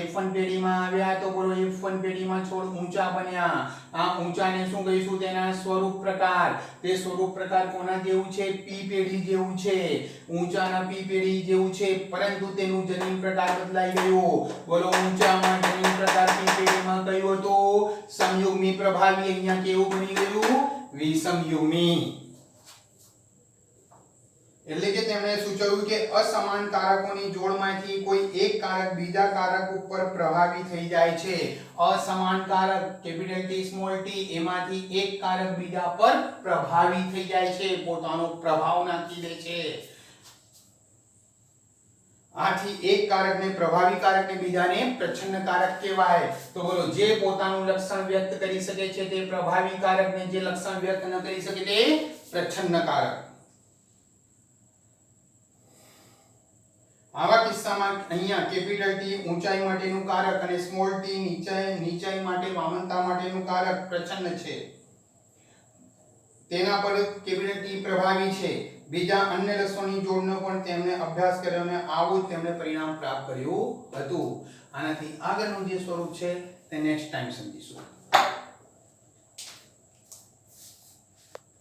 F1 પેઢીમાં આવ્યા તો બોલો F1 પેઢીમાં છોડ ઊંચા બન્યા. આ ઊંચાને શું કહીશું? તેના સ્વરૂપ પ્રકાર. તે સ્વરૂપ પ્રકાર કોના જેવું છે? P પેઢી જેવું છે. ઊંચાના P પેઢી જેવું છે પરંતુ તેનું જનીન પ્રકાર બદલાઈ ગયો. બોલો ઊંચામાં જનીન પ્રકાર P પેઢીમાં કયો હતો? સમયુગ્મી પ્રભાવી. અહીંયા કેવું બની ગયું? વિષમયુગ્મી. એટલે કે તેમણે સૂચવ્યું કે અસમાન કારકોની જોડમાંથી કોઈ એક કારક બીજા કારક ઉપર પ્રભાવી થઈ જાય છે. અસમાન કારક કેપિટલ ટી સ્મોલ ટી એમાંથી એક કારક બીજા પર પ્રભાવી થઈ જાય છે, પોતાનો પ્રભાવ નાખી દે છે. આથી એક કારકને પ્રભાવી કારક ને બીજાને પ્રચ્છન્ન કારક કહેવાય. તો બોલો જે પોતાનું લક્ષણ વ્યક્ત કરી શકે છે તે પ્રભાવી કારક ને જે લક્ષણ વ્યક્ત ન કરી શકે તે પ્રચ્છન્ન કારક. આવા કિસ્સામાં અહીંયા કેપિટલ ટી ઊંચાઈ માટેનું કારક અને સ્મોલ ટી નીચાઈ માટે વામનતા માટેનું કારક પ્રચ્છન્ન છે. તેના પર કેપિટલ ટી પ્રભાવી છે. બીજા અન્ય લક્ષણોની જોડનો પણ તેમણે અભ્યાસ કર્યો અને આવું જ તેમણે પરિણામ પ્રાપ્ત કર્યું હતું. આનાથી આગળનું જે સ્વરૂપ છે તે નેક્સ્ટ ટાઈમ સમજીશું.